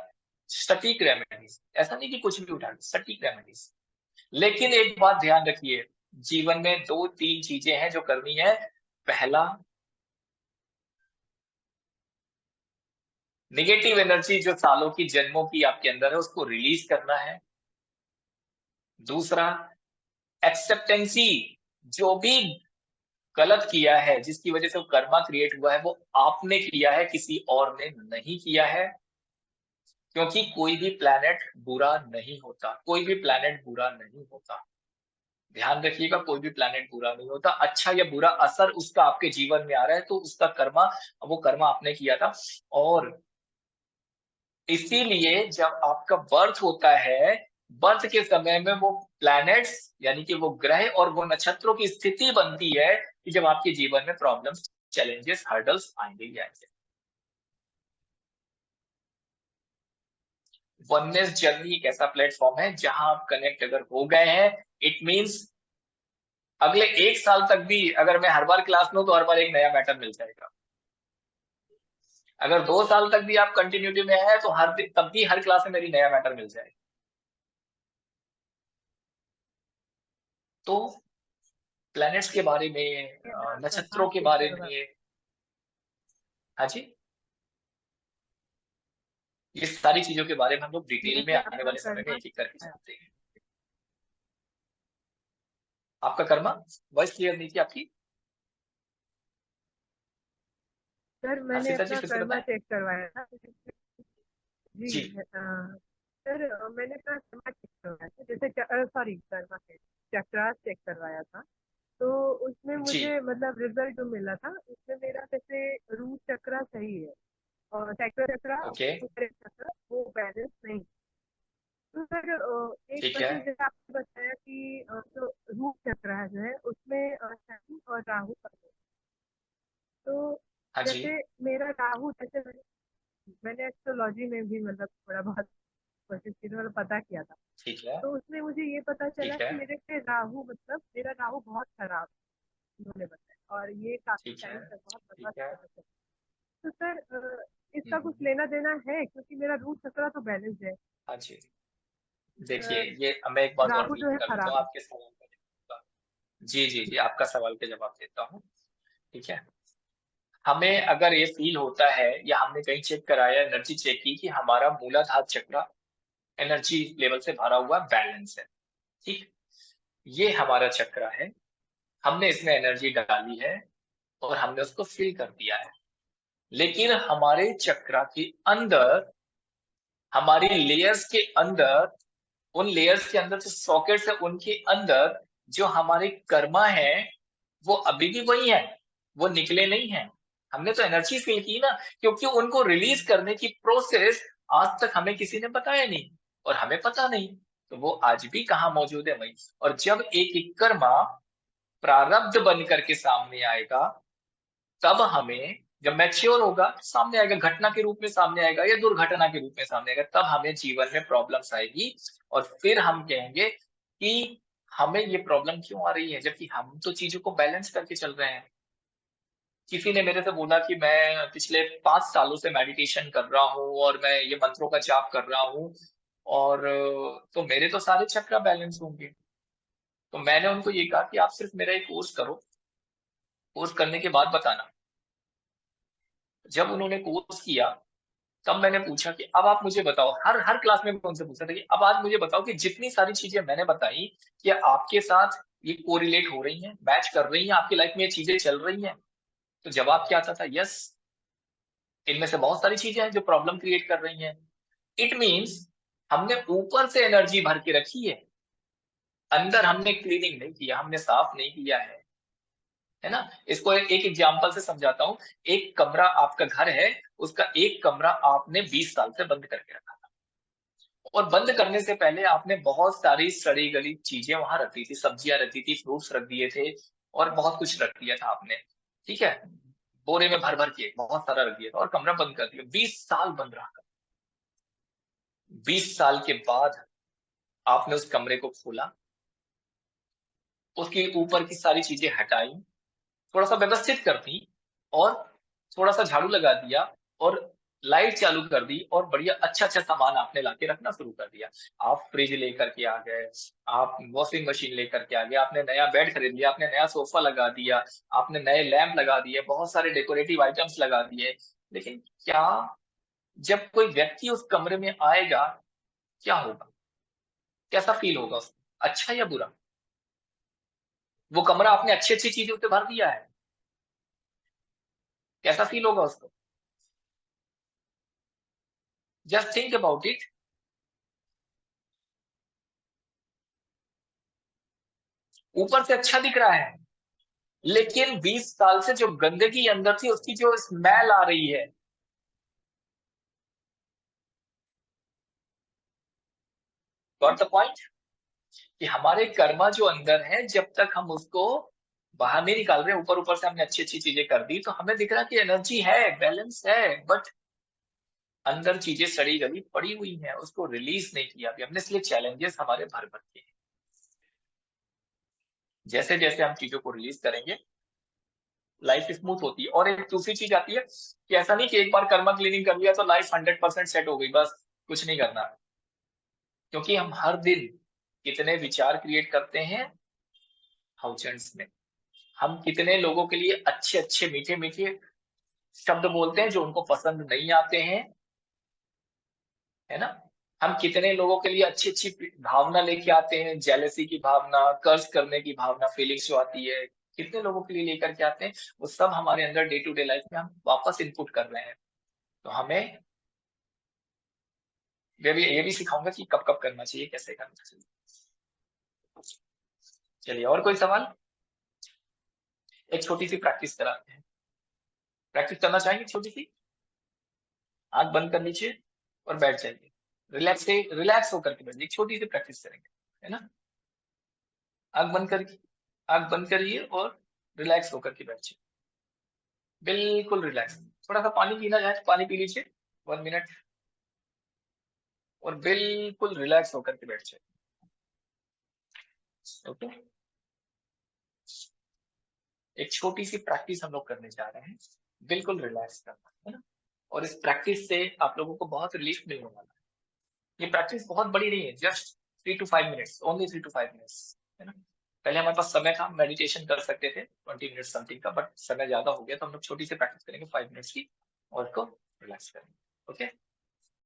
सटीक रेमेडीज, ऐसा नहीं कि कुछ भी उठा, सटीक रेमेडीज। लेकिन एक बात ध्यान रखिए, जीवन में 2-3 चीजें हैं जो करनी है। पहला, निगेटिव एनर्जी जो सालों की, जन्मों की आपके अंदर है, उसको रिलीज करना है। दूसरा, एक्सेप्टेंसी, जो भी गलत किया है, जिसकी वजह से वो कर्मा क्रिएट हुआ है, वो आपने किया है, किसी और ने नहीं किया है। क्योंकि कोई भी प्लैनेट बुरा नहीं होता, कोई भी प्लैनेट बुरा नहीं होता। ध्यान रखिएगा, कोई भी प्लैनेट बुरा नहीं होता। अच्छा या बुरा असर उसका आपके जीवन में आ रहा है तो उसका कर्मा, वो कर्मा आपने किया था। और इसीलिए जब आपका बर्थ होता है, बर्थ के समय में वो प्लैनेट्स यानी कि वो ग्रह और वो नक्षत्रों की स्थिति बनती है कि जब आपके जीवन में प्रॉब्लम्स, चैलेंजेस, हर्डल्स आएंगे ही आएंगे। वननेस जर्नी एक ऐसा प्लेटफॉर्म है जहां आप कनेक्ट अगर हो गए हैं, इट मींस अगले 1 साल तक भी अगर मैं हर बार क्लास में हूं तो हर बार एक नया मैटर मिल जाएगा। अगर 2 साल तक भी आप कंटिन्यूटी में है तो तब भी हर क्लास में मेरी नया मैटर मिल जाएगा। तो प्लैनेट्स के बारे में, नक्षत्रों के बारे में, हाँ जी, ये सारी चीजों के बारे में हम लोग डिटेल में आने वाले समय में एक एक करके जानते हैं। आपका कर्मा, वॉइस क्लियर नहीं थी आपकी। सर मैंने सीता जी अपना फिर से कर्मा बताएं। चेक करवाया था जी। जी सर मैंने अपना कर्मा चेक करवाया था, जैसे सॉरी कर्मा चक्रास चेक करवाया था। तो उसमें जी मुझे मतलब रिजल्ट जो मिला था उसमें मेरा जैसे रूट चक्रा सही है और चक्र चक्रा ओके, चक्रा वो बैलेंस नहीं। तो सर एक ठीक है, क्वेश्चन जैसे आपने बताया कि जो रूट चक्र जो है उसमें शनि और राहु का है। तो हाँ जी, जैसे मेरा राहु, जैसे मैंने एस्ट्रोलॉजी में भी मतलब थोड़ा बहुत कोशिश की थी, मतलब पता किया था। ठीक है, तो उसमें मुझे ये पता चला ठीक है, कि मेरे पे राहु, मतलब मेरा राहु बहुत खराब है, उन्होंने बताया, और ये काफी ठीक है, टाइम तक बहुत लंबा ठीक है। समय तक। तो सर इसका कुछ हम्म, लेना देना है, क्योंकि मेरा रूट चक्रा तो बैलेंस है। हाँ जी, देखिए, अ, ये मैं एक बात और राहु जो क्लियर है कर देता खराब हूँ है। आपके सवाल का जवाब। जी जी जी, आपका सवाल का जवाब देता हूँ। ठीक है, हमें अगर ये फील होता है या हमने कहीं चेक कराया, एनर्जी चेक की कि हमारा मूलाधार चक्र एनर्जी लेवल से भरा हुआ बैलेंस है, ठीक, ये हमारा चक्र है, हमने इसमें एनर्जी डाली है और हमने उसको फिल कर दिया है। लेकिन हमारे चक्र के अंदर, हमारी लेयर्स के अंदर, उन लेयर्स के अंदर जो सॉकेट्स है उनके अंदर जो हमारे कर्मा है वो अभी भी वही है, वो निकले नहीं है। हमने तो एनर्जी फील की ना, क्योंकि उनको रिलीज करने की प्रोसेस आज तक हमें किसी ने बताया नहीं और हमें पता नहीं, तो वो आज भी कहाँ मौजूद है वही। और जब एक एक कर्मा प्रारब्ध बन करके सामने आएगा, तब हमें, जब मैच्योर होगा सामने आएगा, घटना के रूप में सामने आएगा या दुर्घटना के रूप में सामने आएगा, तब हमें जीवन में प्रॉब्लम्स आएगी और फिर हम कहेंगे कि हमें ये प्रॉब्लम क्यों आ रही है, जबकि हम तो चीजों को बैलेंस करके चल रहे हैं। किसी ने मेरे से बोला कि मैं पिछले 5 सालों से मेडिटेशन कर रहा हूँ और मैं ये मंत्रों का जाप कर रहा हूँ और तो मेरे तो सारे चक्र बैलेंस होंगे। तो मैंने उनको ये कहा कि आप सिर्फ मेरा एक कोर्स करो, कोर्स करने के बाद बताना। जब उन्होंने कोर्स किया तब मैंने पूछा कि अब आप मुझे बताओ, हर हर क्लास में मैं उनसे पूछता था कि अब आज मुझे बताओ कि जितनी सारी चीजें मैंने बताई, क्या आपके साथ ये कोरिलेट हो रही हैं, मैच कर रही हैं, आपकी लाइफ में ये चीजें चल रही हैं? तो जवाब क्या आता था? यस, इनमें से बहुत सारी चीजें हैं जो प्रॉब्लम क्रिएट कर रही हैं। इट मीन्स हमने ऊपर से एनर्जी भर के रखी है, अंदर हमने क्लीनिंग नहीं किया, हमने साफ नहीं किया है ना। इसको एक एग्जांपल से समझाता हूँ। एक कमरा आपका घर है, उसका एक कमरा आपने 20 साल से बंद करके रखा था और बंद करने से पहले आपने बहुत सारी सड़ी गली चीजें वहां रख दी थी, सब्जियां रख दी थी, फ्रूट्स रख दिए थे और बहुत कुछ रख दिया था आपने, ठीक है, बोरे में भर भर के बहुत सारा रख दिया था और कमरा बंद कर दिया। 20 साल बंद रहा। 20 साल के बाद आपने उस कमरे को खोला, उसके ऊपर की सारी चीजें हटाई, थोड़ा सा व्यवस्थित कर दी और थोड़ा सा झाड़ू लगा दिया और लाइट चालू कर दी और बढ़िया अच्छा अच्छा सामान आपने लाके रखना शुरू कर दिया। आप फ्रिज लेकर के आ गए, आप वॉशिंग मशीन लेकर के आ गए, आपने नया बेड खरीद लिया, आपने नया सोफा लगा दिया, आपने नए लैंप लगा दिए, बहुत सारे डेकोरेटिव आइटम्स लगा दिए। लेकिन क्या, जब कोई व्यक्ति उस कमरे में आएगा क्या होगा, कैसा फील होगा उसको, अच्छा या बुरा? वो कमरा आपने अच्छी अच्छी चीजों से भर दिया है, कैसा फील होगा उसको? Just think about it. ऊपर से अच्छा दिख रहा है, लेकिन 20 साल से जो गंदगी अंदर थी उसकी जो स्मेल आ रही है, गॉट द पॉइंट? कि हमारे कर्मा जो अंदर है, जब तक हम उसको बाहर नहीं निकाल रहे, ऊपर ऊपर से हमने अच्छी अच्छी चीजें कर दी तो हमें दिख रहा कि एनर्जी है, बैलेंस है, बट अंदर चीजें सड़ी गली पड़ी हुई हैं, उसको रिलीज नहीं किया अभी हमने, इसलिए चैलेंजेस हमारे भर भर के हैं। जैसे जैसे हम चीजों को रिलीज करेंगे लाइफ स्मूथ होती है। और एक दूसरी चीज आती है कि ऐसा नहीं कि एक बार कर्मा क्लीनिंग कर लिया तो लाइफ 100% सेट हो गई, बस कुछ नहीं करना, क्योंकि हम हर दिन कितने विचार क्रिएट करते हैं थाउजेंड्स में। हम कितने लोगों के लिए अच्छे अच्छे मीठे मीठे शब्द बोलते हैं जो उनको पसंद नहीं आते हैं, है ना? हम कितने लोगों के लिए अच्छी अच्छी भावना लेके आते हैं, जेलसी की भावना, कर्ज करने की भावना, फीलिंग्स जो आती है, कितने लोगों के लिए लेकर के आते हैं, वो सब हमारे अंदर डे टू डे लाइफ में हम वापस इनपुट कर रहे हैं। तो हमें ये भी सिखाऊंगा कि कब कब करना चाहिए, कैसे करना चाहिए। चलिए, और कोई सवाल? एक छोटी सी प्रैक्टिस कराते हैं। प्रैक्टिस करना चाहेंगे छोटी सी? आंख बंद कर लीजिए और बैठ जाइए, रिलैक्स होकर के बैठिए, छोटी सी प्रैक्टिस करेंगे, है ना? आंख बंद करिए और रिलैक्स होकर के बैठिए, बिल्कुल रिलैक्स। थोड़ा सा पानी पीना चाहे तो पानी पी लीजिए, 1 मिनट, और बिल्कुल रिलैक्स होकर के बैठ जाइए। ओके, एक छोटी सी प्रैक्टिस हम लोग करने जा रहे हैं, बिल्कुल रिलैक्स करना, है ना? और इस प्रैक्टिस से आप लोगों को बहुत रिलीफ मिलने वाला है। ये प्रैक्टिस बहुत बड़ी नहीं है, just 3 to 5 minutes, only 3 to 5 minutes, है ना? पहले हमारे पास समय था, मेडिटेशन कर सकते थे 20 मिनट समथिंग का, बट समय ज्यादा हो गया तो हम लोग छोटी सी प्रैक्टिस करेंगे 5 मिनट्स की, और इसको रिलैक्स करेंगे। ओके।